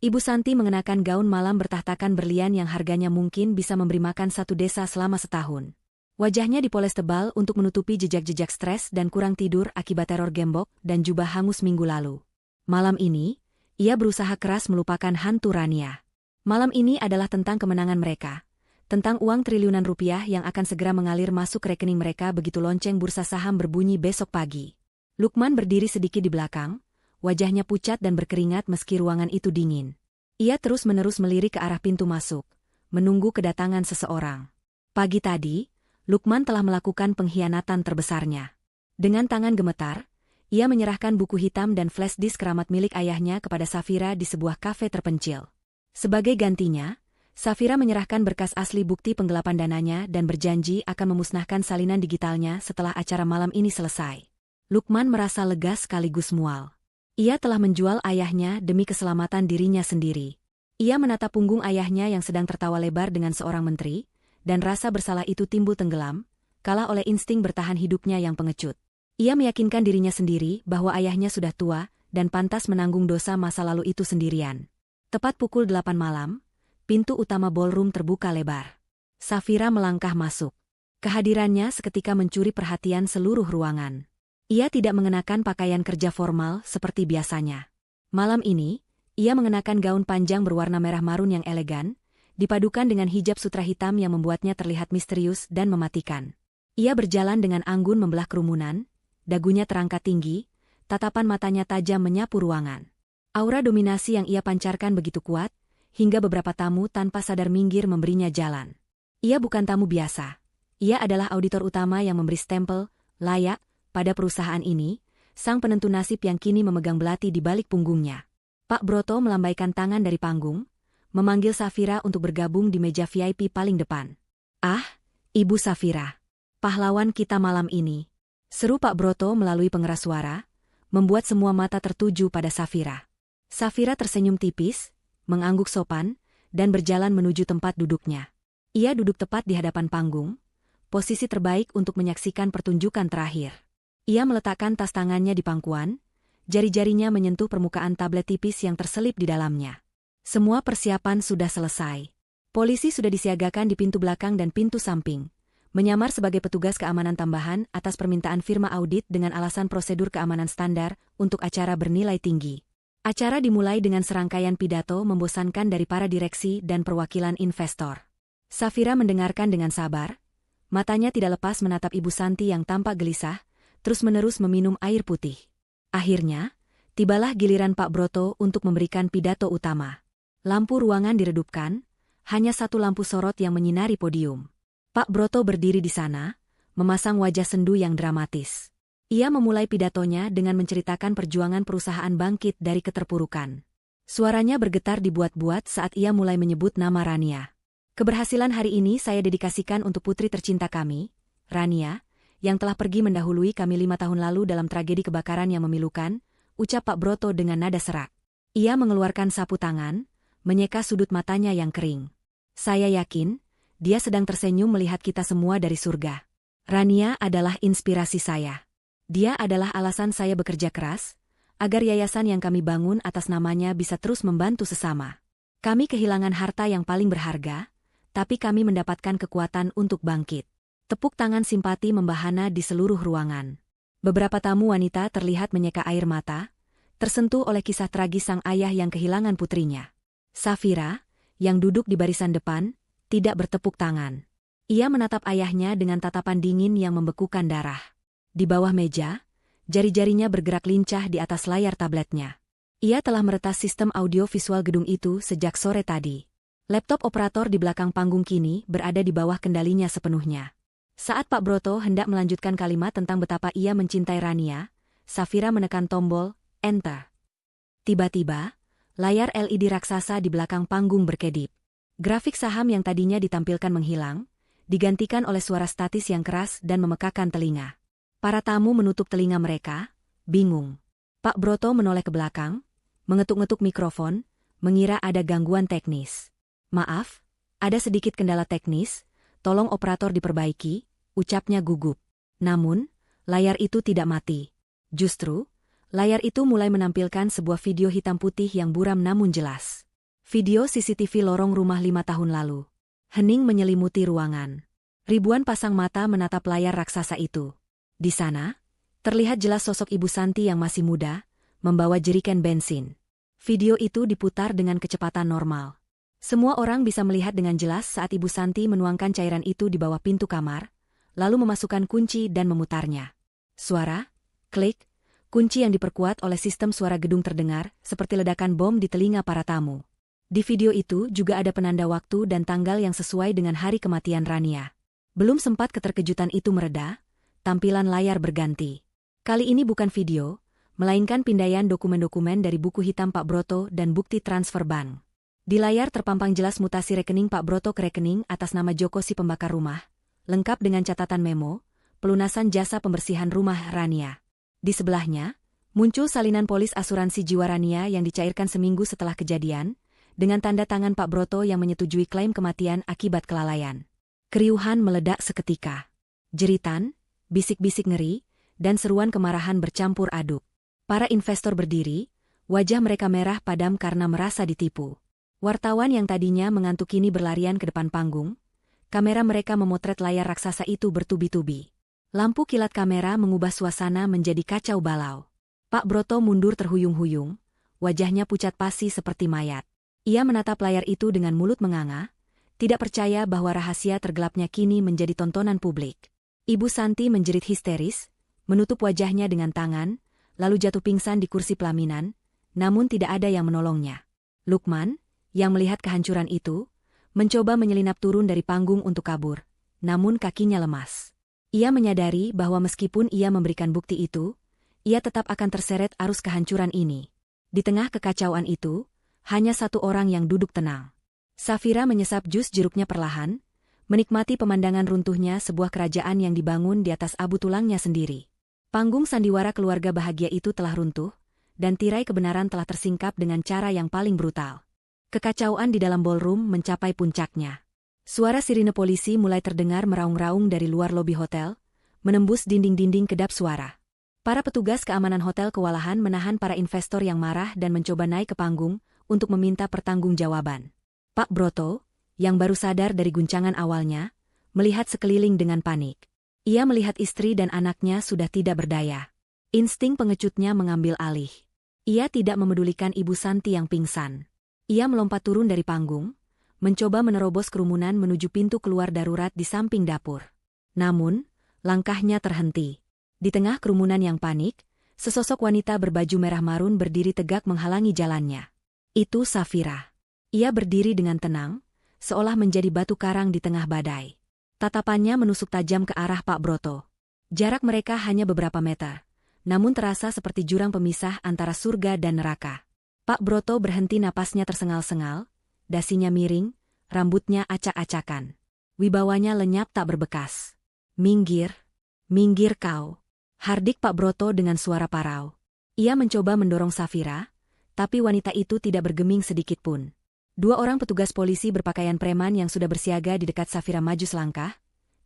Ibu Santi mengenakan gaun malam bertahtakan berlian yang harganya mungkin bisa memberi makan satu desa selama setahun. Wajahnya dipoles tebal untuk menutupi jejak-jejak stres dan kurang tidur akibat teror gembok dan jubah hangus minggu lalu. Malam ini, ia berusaha keras melupakan hantu Rania. Malam ini adalah tentang kemenangan mereka, tentang uang triliunan rupiah yang akan segera mengalir masuk rekening mereka begitu lonceng bursa saham berbunyi besok pagi. Lukman berdiri sedikit di belakang, wajahnya pucat dan berkeringat meski ruangan itu dingin. Ia terus-menerus melirik ke arah pintu masuk, menunggu kedatangan seseorang. Pagi tadi, Lukman telah melakukan pengkhianatan terbesarnya. Dengan tangan gemetar, ia menyerahkan buku hitam dan flash disk keramat milik ayahnya kepada Safira di sebuah kafe terpencil. Sebagai gantinya, Safira menyerahkan berkas asli bukti penggelapan dananya dan berjanji akan memusnahkan salinan digitalnya setelah acara malam ini selesai. Lukman merasa lega sekaligus mual. Ia telah menjual ayahnya demi keselamatan dirinya sendiri. Ia menatap punggung ayahnya yang sedang tertawa lebar dengan seorang menteri, dan rasa bersalah itu timbul tenggelam, kalah oleh insting bertahan hidupnya yang pengecut. Ia meyakinkan dirinya sendiri bahwa ayahnya sudah tua dan pantas menanggung dosa masa lalu itu sendirian. Tepat pukul 8 malam, pintu utama ballroom terbuka lebar. Safira melangkah masuk. Kehadirannya seketika mencuri perhatian seluruh ruangan. Ia tidak mengenakan pakaian kerja formal seperti biasanya. Malam ini, ia mengenakan gaun panjang berwarna merah marun yang elegan, dipadukan dengan hijab sutra hitam yang membuatnya terlihat misterius dan mematikan. Ia berjalan dengan anggun membelah kerumunan, dagunya terangkat tinggi, tatapan matanya tajam menyapu ruangan. Aura dominasi yang ia pancarkan begitu kuat, hingga beberapa tamu tanpa sadar minggir memberinya jalan. Ia bukan tamu biasa. Ia adalah auditor utama yang memberi stempel, layak, pada perusahaan ini, sang penentu nasib yang kini memegang belati di balik punggungnya. Pak Broto melambaikan tangan dari panggung, memanggil Safira untuk bergabung di meja VIP paling depan. "Ah, Ibu Safira, pahlawan kita malam ini," seru Pak Broto melalui pengeras suara, membuat semua mata tertuju pada Safira. Safira tersenyum tipis, mengangguk sopan, dan berjalan menuju tempat duduknya. Ia duduk tepat di hadapan panggung, posisi terbaik untuk menyaksikan pertunjukan terakhir. Ia meletakkan tas tangannya di pangkuan, jari-jarinya menyentuh permukaan tablet tipis yang terselip di dalamnya. Semua persiapan sudah selesai. Polisi sudah disiagakan di pintu belakang dan pintu samping, menyamar sebagai petugas keamanan tambahan atas permintaan firma audit dengan alasan prosedur keamanan standar untuk acara bernilai tinggi. Acara dimulai dengan serangkaian pidato membosankan dari para direksi dan perwakilan investor. Safira mendengarkan dengan sabar, matanya tidak lepas menatap Ibu Santi yang tampak gelisah, terus-menerus meminum air putih. Akhirnya, tibalah giliran Pak Broto untuk memberikan pidato utama. Lampu ruangan diredupkan, hanya satu lampu sorot yang menyinari podium. Pak Broto berdiri di sana, memasang wajah sendu yang dramatis. Ia memulai pidatonya dengan menceritakan perjuangan perusahaan bangkit dari keterpurukan. Suaranya bergetar dibuat-buat saat ia mulai menyebut nama Rania. "Keberhasilan hari ini saya dedikasikan untuk putri tercinta kami, Rania, yang telah pergi mendahului kami 5 tahun lalu dalam tragedi kebakaran yang memilukan," ucap Pak Broto dengan nada serak. Ia mengeluarkan sapu tangan, menyeka sudut matanya yang kering. "Saya yakin, dia sedang tersenyum melihat kita semua dari surga. Rania adalah inspirasi saya. Dia adalah alasan saya bekerja keras, agar yayasan yang kami bangun atas namanya bisa terus membantu sesama. Kami kehilangan harta yang paling berharga, tapi kami mendapatkan kekuatan untuk bangkit." Tepuk tangan simpati membahana di seluruh ruangan. Beberapa tamu wanita terlihat menyeka air mata, tersentuh oleh kisah tragis sang ayah yang kehilangan putrinya. Safira, yang duduk di barisan depan, tidak bertepuk tangan. Ia menatap ayahnya dengan tatapan dingin yang membekukan darah. Di bawah meja, jari-jarinya bergerak lincah di atas layar tabletnya. Ia telah meretas sistem audio visual gedung itu sejak sore tadi. Laptop operator di belakang panggung kini berada di bawah kendalinya sepenuhnya. Saat Pak Broto hendak melanjutkan kalimat tentang betapa ia mencintai Rania, Safira menekan tombol Enter. Tiba-tiba, layar LED raksasa di belakang panggung berkedip. Grafik saham yang tadinya ditampilkan menghilang, digantikan oleh suara statis yang keras dan memekakan telinga. Para tamu menutup telinga mereka, bingung. Pak Broto menoleh ke belakang, mengetuk-ngetuk mikrofon, mengira ada gangguan teknis. "Maaf, ada sedikit kendala teknis, tolong operator diperbaiki," ucapnya gugup. Namun, layar itu tidak mati. Justru, layar itu mulai menampilkan sebuah video hitam putih yang buram namun jelas. Video CCTV lorong rumah 5 tahun lalu. Hening menyelimuti ruangan. Ribuan pasang mata menatap layar raksasa itu. Di sana, terlihat jelas sosok Ibu Santi yang masih muda, membawa jeriken bensin. Video itu diputar dengan kecepatan normal. Semua orang bisa melihat dengan jelas saat Ibu Santi menuangkan cairan itu di bawah pintu kamar, lalu memasukkan kunci dan memutarnya. Suara, klik, kunci yang diperkuat oleh sistem suara gedung terdengar, seperti ledakan bom di telinga para tamu. Di video itu juga ada penanda waktu dan tanggal yang sesuai dengan hari kematian Rania. Belum sempat keterkejutan itu mereda, tampilan layar berganti. Kali ini bukan video, melainkan pindaian dokumen-dokumen dari buku hitam Pak Broto dan bukti transfer bank. Di layar terpampang jelas mutasi rekening Pak Broto ke rekening atas nama Joko si pembakar rumah, lengkap dengan catatan memo, pelunasan jasa pembersihan rumah Rania. Di sebelahnya, muncul salinan polis asuransi jiwa Rania yang dicairkan seminggu setelah kejadian, dengan tanda tangan Pak Broto yang menyetujui klaim kematian akibat kelalaian. Keriuhan meledak seketika. Jeritan, bisik-bisik ngeri, dan seruan kemarahan bercampur aduk. Para investor berdiri, wajah mereka merah padam karena merasa ditipu. Wartawan yang tadinya mengantuk kini berlarian ke depan panggung, kamera mereka memotret layar raksasa itu bertubi-tubi. Lampu kilat kamera mengubah suasana menjadi kacau balau. Pak Broto mundur terhuyung-huyung, wajahnya pucat pasi seperti mayat. Ia menatap layar itu dengan mulut menganga, tidak percaya bahwa rahasia tergelapnya kini menjadi tontonan publik. Ibu Santi menjerit histeris, menutup wajahnya dengan tangan, lalu jatuh pingsan di kursi pelaminan, namun tidak ada yang menolongnya. Lukman, yang melihat kehancuran itu, mencoba menyelinap turun dari panggung untuk kabur, namun kakinya lemas. Ia menyadari bahwa meskipun ia memberikan bukti itu, ia tetap akan terseret arus kehancuran ini. Di tengah kekacauan itu, hanya satu orang yang duduk tenang. Safira menyesap jus jeruknya perlahan, menikmati pemandangan runtuhnya sebuah kerajaan yang dibangun di atas abu tulangnya sendiri. Panggung sandiwara keluarga bahagia itu telah runtuh, dan tirai kebenaran telah tersingkap dengan cara yang paling brutal. Kekacauan di dalam ballroom mencapai puncaknya. Suara sirine polisi mulai terdengar meraung-raung dari luar lobi hotel, menembus dinding-dinding kedap suara. Para petugas keamanan hotel kewalahan menahan para investor yang marah dan mencoba naik ke panggung untuk meminta pertanggungjawaban. Pak Broto, yang baru sadar dari guncangan awalnya, melihat sekeliling dengan panik. Ia melihat istri dan anaknya sudah tidak berdaya. Insting pengecutnya mengambil alih. Ia tidak memedulikan Ibu Santi yang pingsan. Ia melompat turun dari panggung, mencoba menerobos kerumunan menuju pintu keluar darurat di samping dapur. Namun, langkahnya terhenti. Di tengah kerumunan yang panik, sesosok wanita berbaju merah marun berdiri tegak menghalangi jalannya. Itu Safira. Ia berdiri dengan tenang, seolah menjadi batu karang di tengah badai. Tatapannya menusuk tajam ke arah Pak Broto. Jarak mereka hanya beberapa meter, namun terasa seperti jurang pemisah antara surga dan neraka. Pak Broto berhenti, napasnya tersengal-sengal, dasinya miring, rambutnya acak-acakan. Wibawanya lenyap tak berbekas. "Minggir, minggir kau!" hardik Pak Broto dengan suara parau. Ia mencoba mendorong Safira, tapi wanita itu tidak bergeming sedikitpun. Dua orang petugas polisi berpakaian preman yang sudah bersiaga di dekat Safira maju selangkah,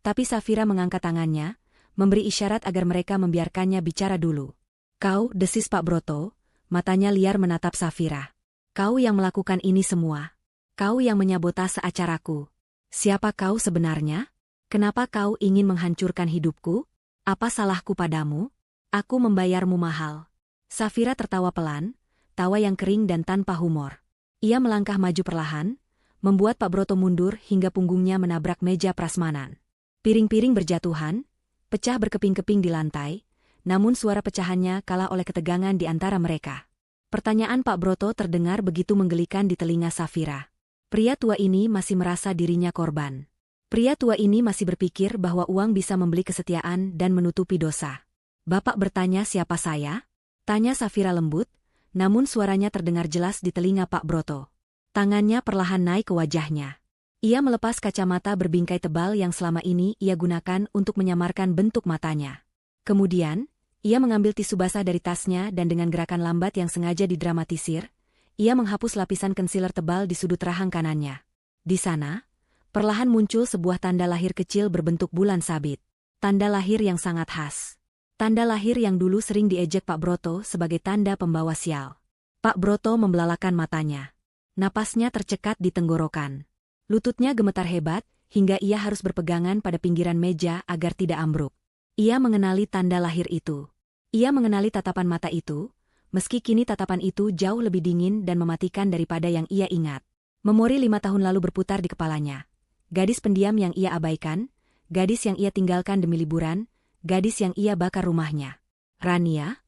tapi Safira mengangkat tangannya, memberi isyarat agar mereka membiarkannya bicara dulu. "Kau," desis Pak Broto, matanya liar menatap Safira. "Kau yang melakukan ini semua. Kau yang menyabotase acaraku. Siapa kau sebenarnya? Kenapa kau ingin menghancurkan hidupku? Apa salahku padamu? Aku membayarmu mahal." Safira tertawa pelan, tawa yang kering dan tanpa humor. Ia melangkah maju perlahan, membuat Pak Broto mundur hingga punggungnya menabrak meja prasmanan. Piring-piring berjatuhan, pecah berkeping-keping di lantai, namun suara pecahannya kalah oleh ketegangan di antara mereka. Pertanyaan Pak Broto terdengar begitu menggelikan di telinga Safira. Pria tua ini masih merasa dirinya korban. Pria tua ini masih berpikir bahwa uang bisa membeli kesetiaan dan menutupi dosa. "Bapak bertanya siapa saya?" tanya Safira lembut, namun suaranya terdengar jelas di telinga Pak Broto. Tangannya perlahan naik ke wajahnya. Ia melepas kacamata berbingkai tebal yang selama ini ia gunakan untuk menyamarkan bentuk matanya. Kemudian, ia mengambil tisu basah dari tasnya dan dengan gerakan lambat yang sengaja didramatisir, ia menghapus lapisan concealer tebal di sudut rahang kanannya. Di sana, perlahan muncul sebuah tanda lahir kecil berbentuk bulan sabit. Tanda lahir yang sangat khas. Tanda lahir yang dulu sering diejek Pak Broto sebagai tanda pembawa sial. Pak Broto membelalakan matanya. Napasnya tercekat di tenggorokan. Lututnya gemetar hebat, hingga ia harus berpegangan pada pinggiran meja agar tidak ambruk. Ia mengenali tanda lahir itu. Ia mengenali tatapan mata itu, meski kini tatapan itu jauh lebih dingin dan mematikan daripada yang ia ingat. Memori 5 tahun lalu berputar di kepalanya. Gadis pendiam yang ia abaikan, gadis yang ia tinggalkan demi liburan, gadis yang ia bakar rumahnya. "Rania?"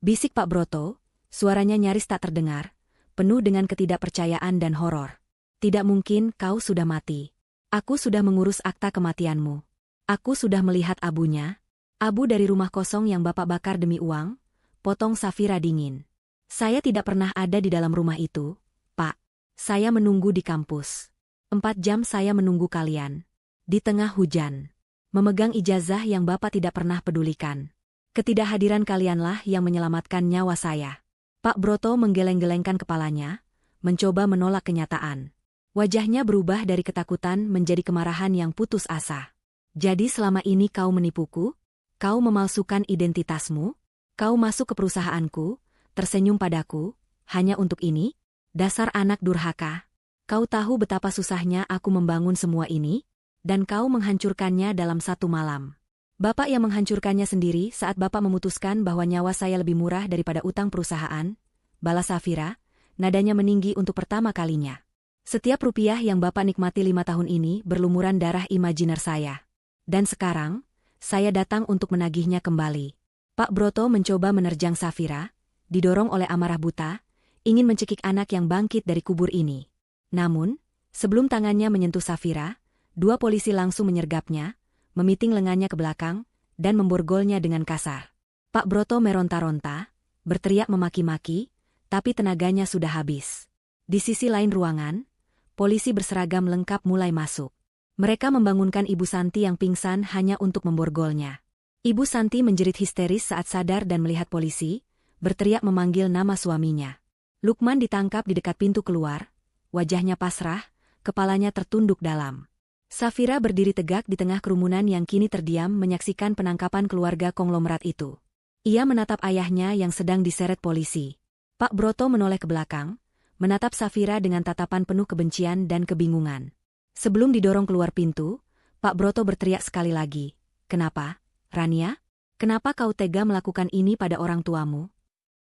Bisik Pak Broto, suaranya nyaris tak terdengar, penuh dengan ketidakpercayaan dan horor. "Tidak mungkin kau sudah mati. Aku sudah mengurus akta kematianmu. Aku sudah melihat abunya. Abu dari rumah kosong yang Bapak bakar demi uang," potong Safira dingin. "Saya tidak pernah ada di dalam rumah itu, Pak. Saya menunggu di kampus. 4 jam saya menunggu kalian. Di tengah hujan. Memegang ijazah yang Bapak tidak pernah pedulikan. Ketidakhadiran kalianlah yang menyelamatkan nyawa saya." Pak Broto menggeleng-gelengkan kepalanya, mencoba menolak kenyataan. Wajahnya berubah dari ketakutan menjadi kemarahan yang putus asa. "Jadi selama ini kau menipuku? Kau memalsukan identitasmu? Kau masuk ke perusahaanku, tersenyum padaku, hanya untuk ini? Dasar anak durhaka. Kau tahu betapa susahnya aku membangun semua ini? Dan kau menghancurkannya dalam 1 malam. Bapak yang menghancurkannya sendiri saat Bapak memutuskan bahwa nyawa saya lebih murah daripada utang perusahaan," balas Safira, nadanya meninggi untuk pertama kalinya. "Setiap rupiah yang Bapak nikmati 5 tahun ini berlumuran darah imajiner saya. Dan sekarang, saya datang untuk menagihnya kembali." Pak Broto mencoba menerjang Safira, didorong oleh amarah buta, ingin mencekik anak yang bangkit dari kubur ini. Namun, sebelum tangannya menyentuh Safira, 2 polisi langsung menyergapnya, memiting lengannya ke belakang, dan memborgolnya dengan kasar. Pak Broto meronta-ronta, berteriak memaki-maki, tapi tenaganya sudah habis. Di sisi lain ruangan, polisi berseragam lengkap mulai masuk. Mereka membangunkan Ibu Santi yang pingsan hanya untuk memborgolnya. Ibu Santi menjerit histeris saat sadar dan melihat polisi, berteriak memanggil nama suaminya. Lukman ditangkap di dekat pintu keluar, wajahnya pasrah, kepalanya tertunduk dalam. Safira berdiri tegak di tengah kerumunan yang kini terdiam menyaksikan penangkapan keluarga konglomerat itu. Ia menatap ayahnya yang sedang diseret polisi. Pak Broto menoleh ke belakang, menatap Safira dengan tatapan penuh kebencian dan kebingungan. Sebelum didorong keluar pintu, Pak Broto berteriak sekali lagi, "Kenapa, Rania? Kenapa kau tega melakukan ini pada orang tuamu?"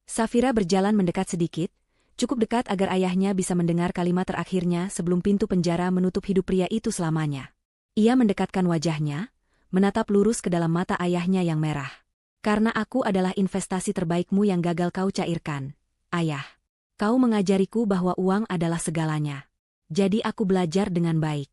Safira berjalan mendekat sedikit, cukup dekat agar ayahnya bisa mendengar kalimat terakhirnya sebelum pintu penjara menutup hidup pria itu selamanya. Ia mendekatkan wajahnya, menatap lurus ke dalam mata ayahnya yang merah. "Karena aku adalah investasi terbaikmu yang gagal kau cairkan, Ayah. Kau mengajariku bahwa uang adalah segalanya. Jadi aku belajar dengan baik.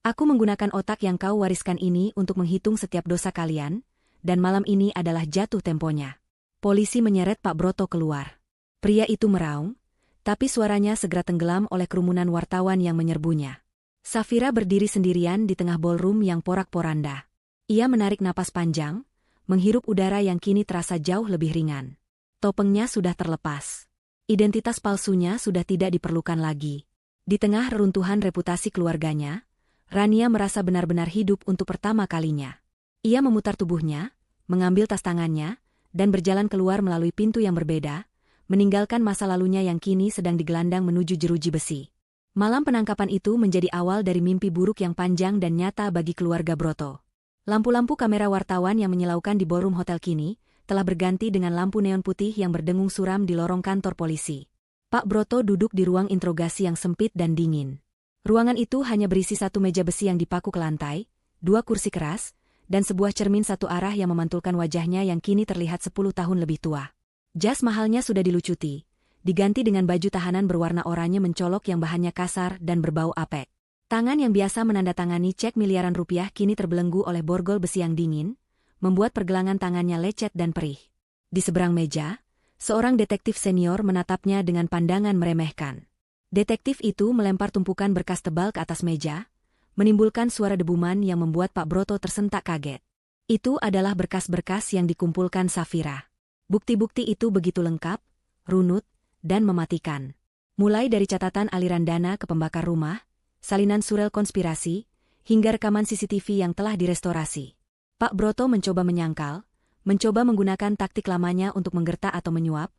Aku menggunakan otak yang kau wariskan ini untuk menghitung setiap dosa kalian, dan malam ini adalah jatuh temponya." Polisi menyeret Pak Broto keluar. Pria itu meraung, tapi suaranya segera tenggelam oleh kerumunan wartawan yang menyerbunya. Safira berdiri sendirian di tengah ballroom yang porak-poranda. Ia menarik napas panjang, menghirup udara yang kini terasa jauh lebih ringan. Topengnya sudah terlepas. Identitas palsunya sudah tidak diperlukan lagi. Di tengah reruntuhan reputasi keluarganya, Rania merasa benar-benar hidup untuk pertama kalinya. Ia memutar tubuhnya, mengambil tas tangannya, dan berjalan keluar melalui pintu yang berbeda, meninggalkan masa lalunya yang kini sedang digelandang menuju jeruji besi. Malam penangkapan itu menjadi awal dari mimpi buruk yang panjang dan nyata bagi keluarga Broto. Lampu-lampu kamera wartawan yang menyilaukan di ballroom hotel kini telah berganti dengan lampu neon putih yang berdengung suram di lorong kantor polisi. Pak Broto duduk di ruang interogasi yang sempit dan dingin. Ruangan itu hanya berisi 1 meja besi yang dipaku ke lantai, 2 kursi keras, dan sebuah cermin satu arah yang memantulkan wajahnya yang kini terlihat 10 tahun lebih tua. Jas mahalnya sudah dilucuti, diganti dengan baju tahanan berwarna oranye mencolok yang bahannya kasar dan berbau apek. Tangan yang biasa menandatangani cek miliaran rupiah kini terbelenggu oleh borgol besi yang dingin, membuat pergelangan tangannya lecet dan perih. Di seberang meja, seorang detektif senior menatapnya dengan pandangan meremehkan. Detektif itu melempar tumpukan berkas tebal ke atas meja, menimbulkan suara debuman yang membuat Pak Broto tersentak kaget. Itu adalah berkas-berkas yang dikumpulkan Safira. Bukti-bukti itu begitu lengkap, runut, dan mematikan. Mulai dari catatan aliran dana ke pembakar rumah, salinan surel konspirasi, hingga rekaman CCTV yang telah direstorasi. Pak Broto mencoba menyangkal, mencoba menggunakan taktik lamanya untuk menggerta atau menyuap,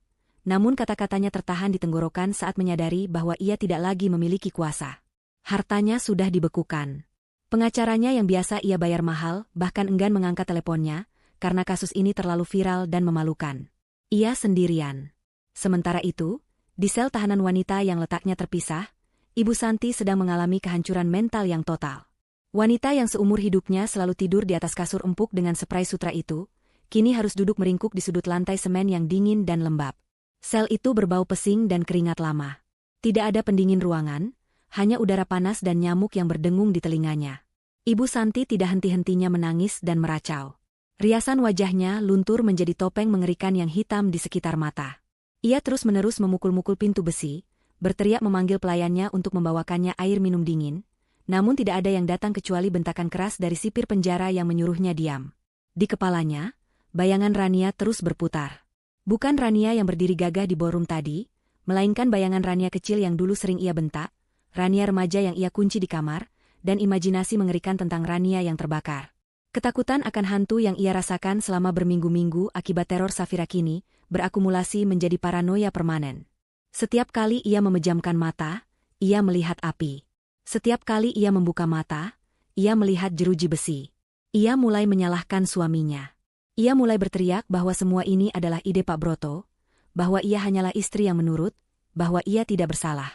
namun kata-katanya tertahan di tenggorokan saat menyadari bahwa ia tidak lagi memiliki kuasa. Hartanya sudah dibekukan. Pengacaranya yang biasa ia bayar mahal, bahkan enggan mengangkat teleponnya, karena kasus ini terlalu viral dan memalukan. Ia sendirian. Sementara itu, di sel tahanan wanita yang letaknya terpisah, Ibu Santi sedang mengalami kehancuran mental yang total. Wanita yang seumur hidupnya selalu tidur di atas kasur empuk dengan spray sutra itu, kini harus duduk meringkuk di sudut lantai semen yang dingin dan lembab. Sel itu berbau pesing dan keringat lama. Tidak ada pendingin ruangan, hanya udara panas dan nyamuk yang berdengung di telinganya. Ibu Santi tidak henti-hentinya menangis dan meracau. Riasan wajahnya luntur menjadi topeng mengerikan yang hitam di sekitar mata. Ia terus-menerus memukul-mukul pintu besi, berteriak memanggil pelayannya untuk membawakannya air minum dingin, namun tidak ada yang datang kecuali bentakan keras dari sipir penjara yang menyuruhnya diam. Di kepalanya, bayangan Rania terus berputar. Bukan Rania yang berdiri gagah di ballroom tadi, melainkan bayangan Rania kecil yang dulu sering ia bentak, Rania remaja yang ia kunci di kamar, dan imajinasi mengerikan tentang Rania yang terbakar. Ketakutan akan hantu yang ia rasakan selama berminggu-minggu akibat teror Safira kini, berakumulasi menjadi paranoia permanen. Setiap kali ia memejamkan mata, ia melihat api. Setiap kali ia membuka mata, ia melihat jeruji besi. Ia mulai menyalahkan suaminya. Ia mulai berteriak bahwa semua ini adalah ide Pak Broto, bahwa ia hanyalah istri yang menurut, bahwa ia tidak bersalah.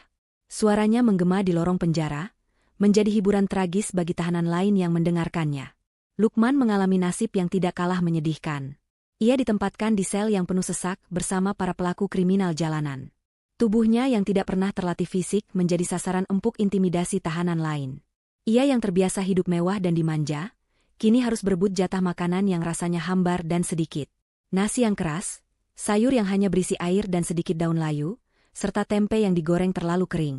Suaranya menggema di lorong penjara, menjadi hiburan tragis bagi tahanan lain yang mendengarkannya. Lukman mengalami nasib yang tidak kalah menyedihkan. Ia ditempatkan di sel yang penuh sesak bersama para pelaku kriminal jalanan. Tubuhnya yang tidak pernah terlatih fisik menjadi sasaran empuk intimidasi tahanan lain. Ia yang terbiasa hidup mewah dan dimanja, kini harus berebut jatah makanan yang rasanya hambar dan sedikit. Nasi yang keras, sayur yang hanya berisi air dan sedikit daun layu, serta tempe yang digoreng terlalu kering.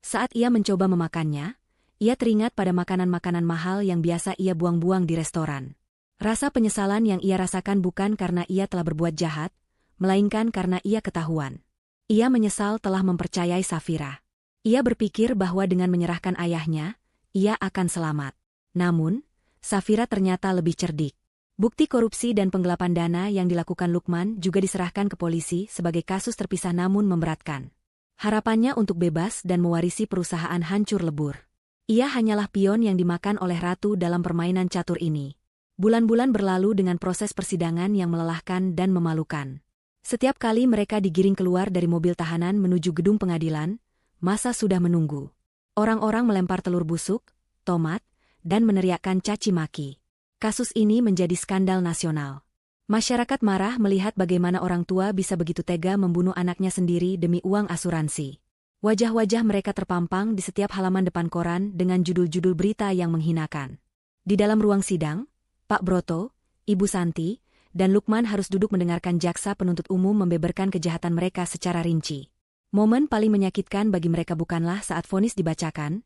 Saat ia mencoba memakannya, ia teringat pada makanan-makanan mahal yang biasa ia buang-buang di restoran. Rasa penyesalan yang ia rasakan bukan karena ia telah berbuat jahat, melainkan karena ia ketahuan. Ia menyesal telah mempercayai Safira. Ia berpikir bahwa dengan menyerahkan ayahnya, ia akan selamat. Namun, Safira ternyata lebih cerdik. Bukti korupsi dan penggelapan dana yang dilakukan Lukman juga diserahkan ke polisi sebagai kasus terpisah namun memberatkan. Harapannya untuk bebas dan mewarisi perusahaan hancur lebur. Ia hanyalah pion yang dimakan oleh ratu dalam permainan catur ini. Bulan-bulan berlalu dengan proses persidangan yang melelahkan dan memalukan. Setiap kali mereka digiring keluar dari mobil tahanan menuju gedung pengadilan, masa sudah menunggu. Orang-orang melempar telur busuk, tomat, dan meneriakkan caci maki. Kasus ini menjadi skandal nasional. Masyarakat marah melihat bagaimana orang tua bisa begitu tega membunuh anaknya sendiri demi uang asuransi. Wajah-wajah mereka terpampang di setiap halaman depan koran dengan judul-judul berita yang menghinakan. Di dalam ruang sidang, Pak Broto, Ibu Santi, dan Lukman harus duduk mendengarkan jaksa penuntut umum membeberkan kejahatan mereka secara rinci. Momen paling menyakitkan bagi mereka bukanlah saat vonis dibacakan,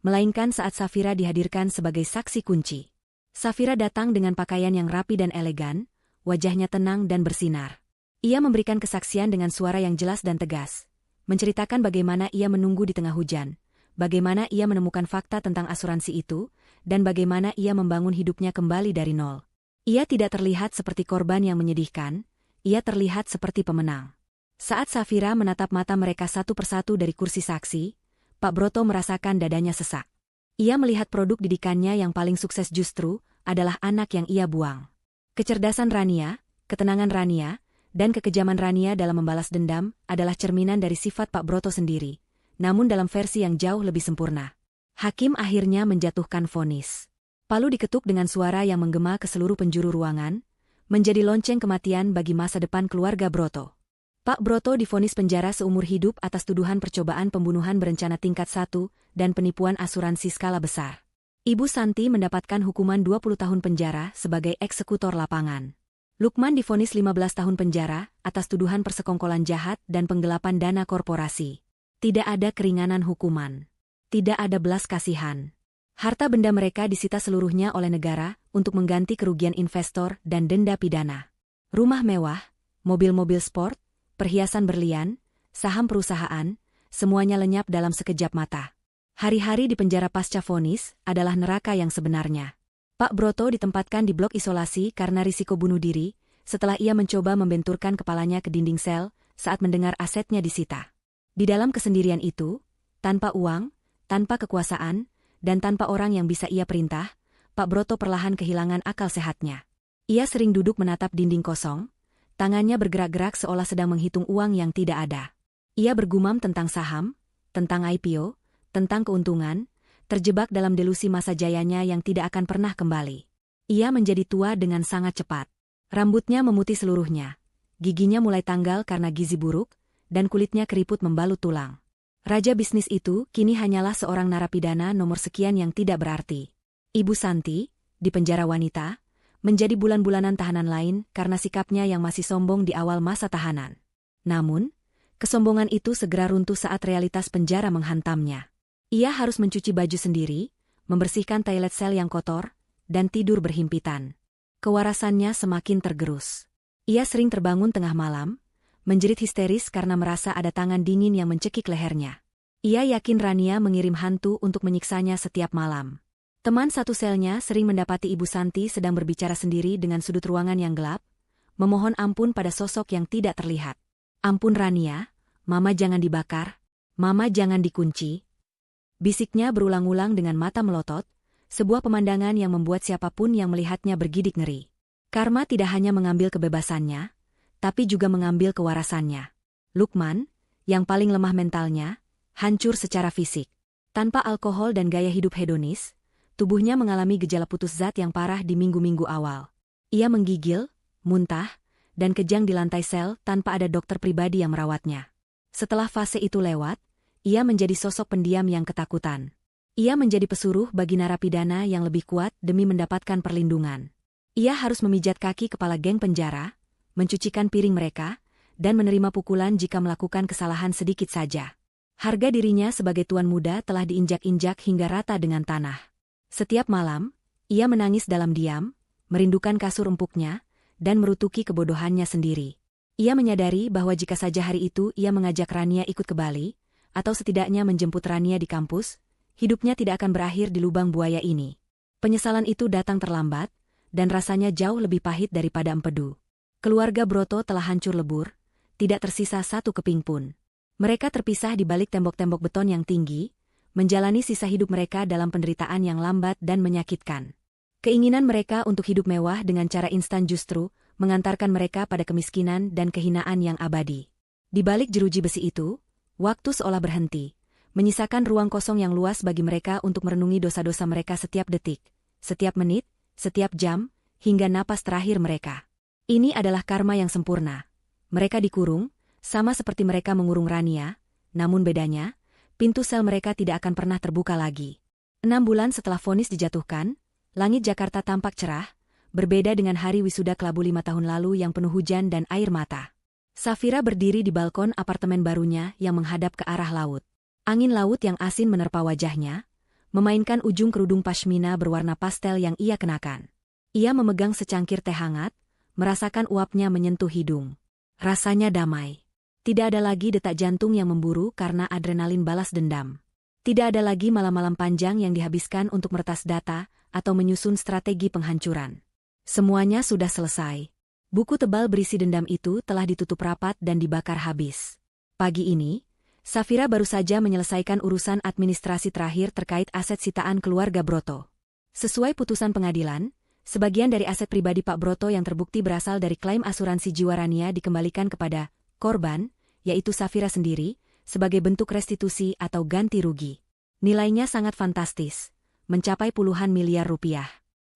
melainkan saat Safira dihadirkan sebagai saksi kunci. Safira datang dengan pakaian yang rapi dan elegan, wajahnya tenang dan bersinar. Ia memberikan kesaksian dengan suara yang jelas dan tegas, menceritakan bagaimana ia menunggu di tengah hujan, bagaimana ia menemukan fakta tentang asuransi itu, dan bagaimana ia membangun hidupnya kembali dari nol. Ia tidak terlihat seperti korban yang menyedihkan, ia terlihat seperti pemenang. Saat Safira menatap mata mereka satu persatu dari kursi saksi, Pak Broto merasakan dadanya sesak. Ia melihat produk didikannya yang paling sukses justru adalah anak yang ia buang. Kecerdasan Rania, ketenangan Rania, dan kekejaman Rania dalam membalas dendam adalah cerminan dari sifat Pak Broto sendiri, namun dalam versi yang jauh lebih sempurna. Hakim akhirnya menjatuhkan vonis. Palu diketuk dengan suara yang menggema ke seluruh penjuru ruangan, menjadi lonceng kematian bagi masa depan keluarga Broto. Pak Broto divonis penjara seumur hidup atas tuduhan percobaan pembunuhan berencana tingkat 1 dan penipuan asuransi skala besar. Ibu Santi mendapatkan hukuman 20 tahun penjara sebagai eksekutor lapangan. Lukman divonis 15 tahun penjara atas tuduhan persekongkolan jahat dan penggelapan dana korporasi. Tidak ada keringanan hukuman. Tidak ada belas kasihan. Harta benda mereka disita seluruhnya oleh negara untuk mengganti kerugian investor dan denda pidana. Rumah mewah, mobil-mobil sport, perhiasan berlian, saham perusahaan, semuanya lenyap dalam sekejap mata. Hari-hari di penjara pasca vonis adalah neraka yang sebenarnya. Pak Broto ditempatkan di blok isolasi karena risiko bunuh diri, setelah ia mencoba membenturkan kepalanya ke dinding sel saat mendengar asetnya disita. Di dalam kesendirian itu, tanpa uang, tanpa kekuasaan, dan tanpa orang yang bisa ia perintah, Pak Broto perlahan kehilangan akal sehatnya. Ia sering duduk menatap dinding kosong, tangannya bergerak-gerak seolah sedang menghitung uang yang tidak ada. Ia bergumam tentang saham, tentang IPO, tentang keuntungan, terjebak dalam delusi masa jayanya yang tidak akan pernah kembali. Ia menjadi tua dengan sangat cepat. Rambutnya memutih seluruhnya, giginya mulai tanggal karena gizi buruk, dan kulitnya keriput membalut tulang. Raja bisnis itu kini hanyalah seorang narapidana nomor sekian yang tidak berarti. Ibu Santi, di penjara wanita, menjadi bulan-bulanan tahanan lain karena sikapnya yang masih sombong di awal masa tahanan. Namun, kesombongan itu segera runtuh saat realitas penjara menghantamnya. Ia harus mencuci baju sendiri, membersihkan toilet sel yang kotor, dan tidur berhimpitan. Kewarasannya semakin tergerus. Ia sering terbangun tengah malam, menjerit histeris karena merasa ada tangan dingin yang mencekik lehernya. Ia yakin Rania mengirim hantu untuk menyiksanya setiap malam. Teman satu selnya sering mendapati Ibu Santi sedang berbicara sendiri dengan sudut ruangan yang gelap, memohon ampun pada sosok yang tidak terlihat. "Ampun Rania, Mama jangan dibakar, Mama jangan dikunci." Bisiknya berulang-ulang dengan mata melotot, sebuah pemandangan yang membuat siapapun yang melihatnya bergidik ngeri. Karma tidak hanya mengambil kebebasannya, tapi juga mengambil kewarasannya. Lukman, yang paling lemah mentalnya, hancur secara fisik. Tanpa alkohol dan gaya hidup hedonis, tubuhnya mengalami gejala putus zat yang parah di minggu-minggu awal. Ia menggigil, muntah, dan kejang di lantai sel tanpa ada dokter pribadi yang merawatnya. Setelah fase itu lewat, ia menjadi sosok pendiam yang ketakutan. Ia menjadi pesuruh bagi narapidana yang lebih kuat demi mendapatkan perlindungan. Ia harus memijat kaki kepala geng penjara, mencucikan piring mereka, dan menerima pukulan jika melakukan kesalahan sedikit saja. Harga dirinya sebagai tuan muda telah diinjak-injak hingga rata dengan tanah. Setiap malam, ia menangis dalam diam, merindukan kasur empuknya, dan merutuki kebodohannya sendiri. Ia menyadari bahwa jika saja hari itu ia mengajak Rania ikut ke Bali, atau setidaknya menjemput Rania di kampus, hidupnya tidak akan berakhir di lubang buaya ini. Penyesalan itu datang terlambat, dan rasanya jauh lebih pahit daripada empedu. Keluarga Broto telah hancur lebur, tidak tersisa satu keping pun. Mereka terpisah di balik tembok-tembok beton yang tinggi, menjalani sisa hidup mereka dalam penderitaan yang lambat dan menyakitkan. Keinginan mereka untuk hidup mewah dengan cara instan justru mengantarkan mereka pada kemiskinan dan kehinaan yang abadi. Di balik jeruji besi itu, waktu seolah berhenti, menyisakan ruang kosong yang luas bagi mereka untuk merenungi dosa-dosa mereka setiap detik, setiap menit, setiap jam, hingga napas terakhir mereka. Ini adalah karma yang sempurna. Mereka dikurung, sama seperti mereka mengurung Rania, namun bedanya, pintu sel mereka tidak akan pernah terbuka lagi. 6 bulan setelah vonis dijatuhkan, langit Jakarta tampak cerah, berbeda dengan hari wisuda kelabu 5 tahun lalu yang penuh hujan dan air mata. Safira berdiri di balkon apartemen barunya yang menghadap ke arah laut. Angin laut yang asin menerpa wajahnya, memainkan ujung kerudung pashmina berwarna pastel yang ia kenakan. Ia memegang secangkir teh hangat, merasakan uapnya menyentuh hidung. Rasanya damai. Tidak ada lagi detak jantung yang memburu karena adrenalin balas dendam. Tidak ada lagi malam-malam panjang yang dihabiskan untuk meretas data atau menyusun strategi penghancuran. Semuanya sudah selesai. Buku tebal berisi dendam itu telah ditutup rapat dan dibakar habis. Pagi ini, Safira baru saja menyelesaikan urusan administrasi terakhir terkait aset sitaan keluarga Broto. Sesuai putusan pengadilan, sebagian dari aset pribadi Pak Broto yang terbukti berasal dari klaim asuransi jiwa Rania dikembalikan kepada korban, yaitu Safira sendiri, sebagai bentuk restitusi atau ganti rugi. Nilainya sangat fantastis, mencapai puluhan miliar rupiah.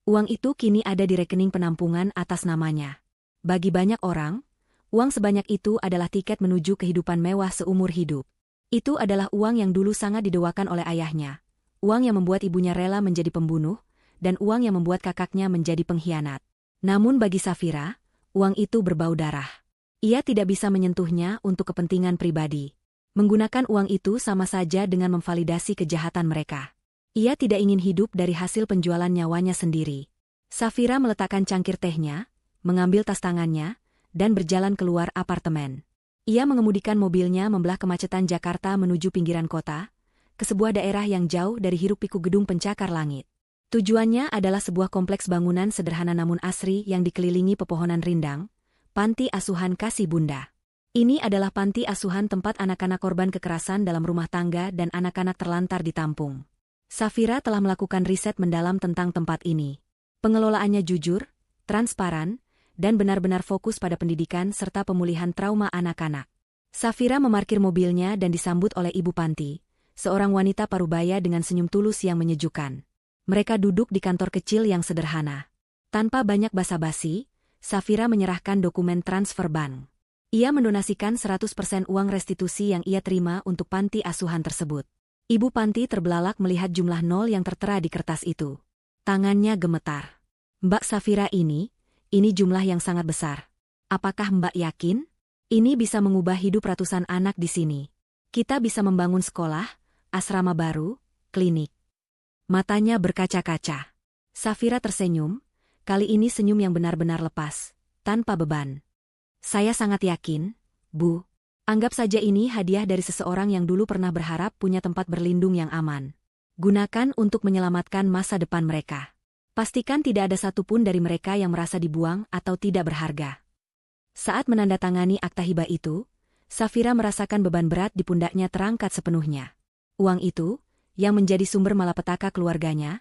Uang itu kini ada di rekening penampungan atas namanya. Bagi banyak orang, uang sebanyak itu adalah tiket menuju kehidupan mewah seumur hidup. Itu adalah uang yang dulu sangat didoakan oleh ayahnya, uang yang membuat ibunya rela menjadi pembunuh, dan uang yang membuat kakaknya menjadi pengkhianat. Namun bagi Safira, uang itu berbau darah. Ia tidak bisa menyentuhnya untuk kepentingan pribadi. Menggunakan uang itu sama saja dengan memvalidasi kejahatan mereka. Ia tidak ingin hidup dari hasil penjualan nyawanya sendiri. Safira meletakkan cangkir tehnya, mengambil tas tangannya, dan berjalan keluar apartemen. Ia mengemudikan mobilnya membelah kemacetan Jakarta menuju pinggiran kota, ke sebuah daerah yang jauh dari hiruk-pikuk gedung pencakar langit. Tujuannya adalah sebuah kompleks bangunan sederhana namun asri yang dikelilingi pepohonan rindang, Panti Asuhan Kasih Bunda. Ini adalah panti asuhan tempat anak-anak korban kekerasan dalam rumah tangga dan anak-anak terlantar ditampung. Safira telah melakukan riset mendalam tentang tempat ini. Pengelolaannya jujur, transparan, dan benar-benar fokus pada pendidikan serta pemulihan trauma anak-anak. Safira memarkir mobilnya dan disambut oleh ibu panti, seorang wanita parubaya dengan senyum tulus yang menyejukkan. Mereka duduk di kantor kecil yang sederhana. Tanpa banyak basa-basi, Safira menyerahkan dokumen transfer bank. Ia mendonasikan 100% uang restitusi yang ia terima untuk panti asuhan tersebut. Ibu panti terbelalak melihat jumlah nol yang tertera di kertas itu. Tangannya gemetar. Mbak Safira ini jumlah yang sangat besar. Apakah Mbak yakin? Ini bisa mengubah hidup ratusan anak di sini. Kita bisa membangun sekolah, asrama baru, klinik. Matanya berkaca-kaca. Safira tersenyum, kali ini senyum yang benar-benar lepas, tanpa beban. Saya sangat yakin, Bu. Anggap saja ini hadiah dari seseorang yang dulu pernah berharap punya tempat berlindung yang aman. Gunakan untuk menyelamatkan masa depan mereka. Pastikan tidak ada satupun dari mereka yang merasa dibuang atau tidak berharga. Saat menandatangani akta hibah itu, Safira merasakan beban berat di pundaknya terangkat sepenuhnya. Uang itu, yang menjadi sumber malapetaka keluarganya,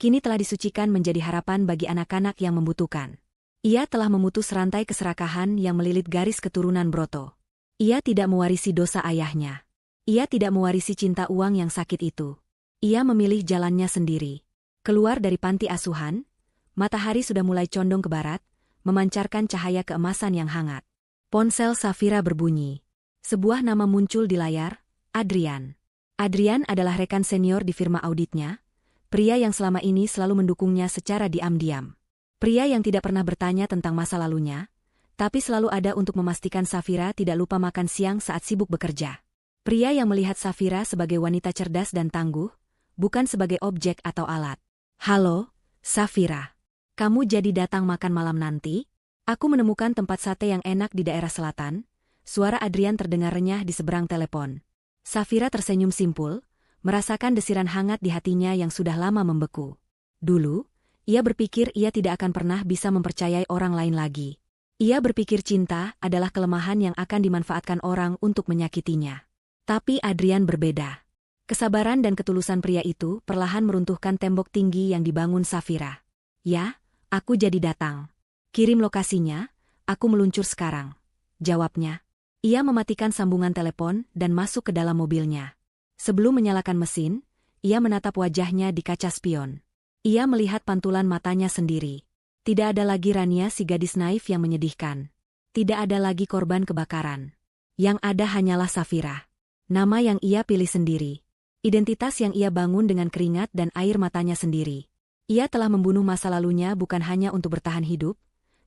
kini telah disucikan menjadi harapan bagi anak-anak yang membutuhkan. Ia telah memutus rantai keserakahan yang melilit garis keturunan Broto. Ia tidak mewarisi dosa ayahnya. Ia tidak mewarisi cinta uang yang sakit itu. Ia memilih jalannya sendiri. Keluar dari panti asuhan, matahari sudah mulai condong ke barat, memancarkan cahaya keemasan yang hangat. Ponsel Safira berbunyi. Sebuah nama muncul di layar, Adrian. Adrian adalah rekan senior di firma auditnya, pria yang selama ini selalu mendukungnya secara diam-diam. Pria yang tidak pernah bertanya tentang masa lalunya, tapi selalu ada untuk memastikan Safira tidak lupa makan siang saat sibuk bekerja. Pria yang melihat Safira sebagai wanita cerdas dan tangguh, bukan sebagai objek atau alat. Halo, Safira. Kamu jadi datang makan malam nanti? Aku menemukan tempat sate yang enak di daerah selatan. Suara Adrian terdengar renyah di seberang telepon. Safira tersenyum simpul, merasakan desiran hangat di hatinya yang sudah lama membeku. Dulu, ia berpikir ia tidak akan pernah bisa mempercayai orang lain lagi. Ia berpikir cinta adalah kelemahan yang akan dimanfaatkan orang untuk menyakitinya. Tapi Adrian berbeda. Kesabaran dan ketulusan pria itu perlahan meruntuhkan tembok tinggi yang dibangun Safira. Ya, aku jadi datang. Kirim lokasinya, aku meluncur sekarang. Jawabnya. Ia mematikan sambungan telepon dan masuk ke dalam mobilnya. Sebelum menyalakan mesin, ia menatap wajahnya di kaca spion. Ia melihat pantulan matanya sendiri. Tidak ada lagi Rania si gadis naif yang menyedihkan. Tidak ada lagi korban kebakaran. Yang ada hanyalah Safira. Nama yang ia pilih sendiri. Identitas yang ia bangun dengan keringat dan air matanya sendiri. Ia telah membunuh masa lalunya bukan hanya untuk bertahan hidup,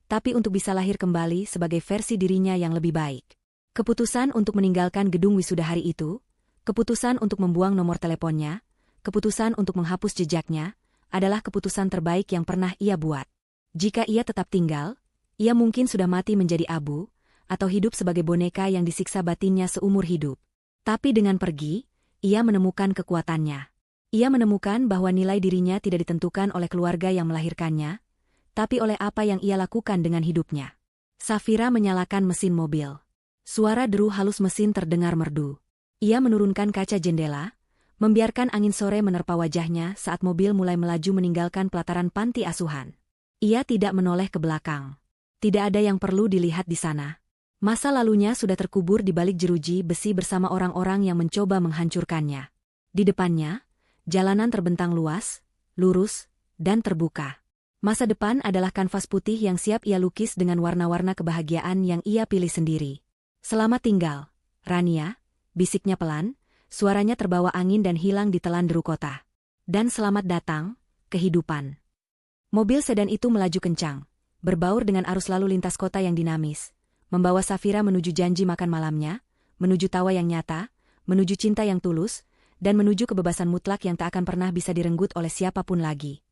tapi untuk bisa lahir kembali sebagai versi dirinya yang lebih baik. Keputusan untuk meninggalkan gedung wisuda hari itu, keputusan untuk membuang nomor teleponnya, keputusan untuk menghapus jejaknya, adalah keputusan terbaik yang pernah ia buat. Jika ia tetap tinggal, ia mungkin sudah mati menjadi abu, atau hidup sebagai boneka yang disiksa batinnya seumur hidup. Tapi dengan pergi, ia menemukan kekuatannya. Ia menemukan bahwa nilai dirinya tidak ditentukan oleh keluarga yang melahirkannya, tapi oleh apa yang ia lakukan dengan hidupnya. Safira menyalakan mesin mobil. Suara deru halus mesin terdengar merdu. Ia menurunkan kaca jendela, membiarkan angin sore menerpa wajahnya saat mobil mulai melaju meninggalkan pelataran panti asuhan. Ia tidak menoleh ke belakang. Tidak ada yang perlu dilihat di sana. Masa lalunya sudah terkubur di balik jeruji besi bersama orang-orang yang mencoba menghancurkannya. Di depannya, jalanan terbentang luas, lurus, dan terbuka. Masa depan adalah kanvas putih yang siap ia lukis dengan warna-warna kebahagiaan yang ia pilih sendiri. Selamat tinggal, Rania, bisiknya pelan, suaranya terbawa angin dan hilang di telan deru kota. Dan selamat datang, kehidupan. Mobil sedan itu melaju kencang, berbaur dengan arus lalu lintas kota yang dinamis, membawa Safira menuju janji makan malamnya, menuju tawa yang nyata, menuju cinta yang tulus, dan menuju kebebasan mutlak yang tak akan pernah bisa direnggut oleh siapapun lagi.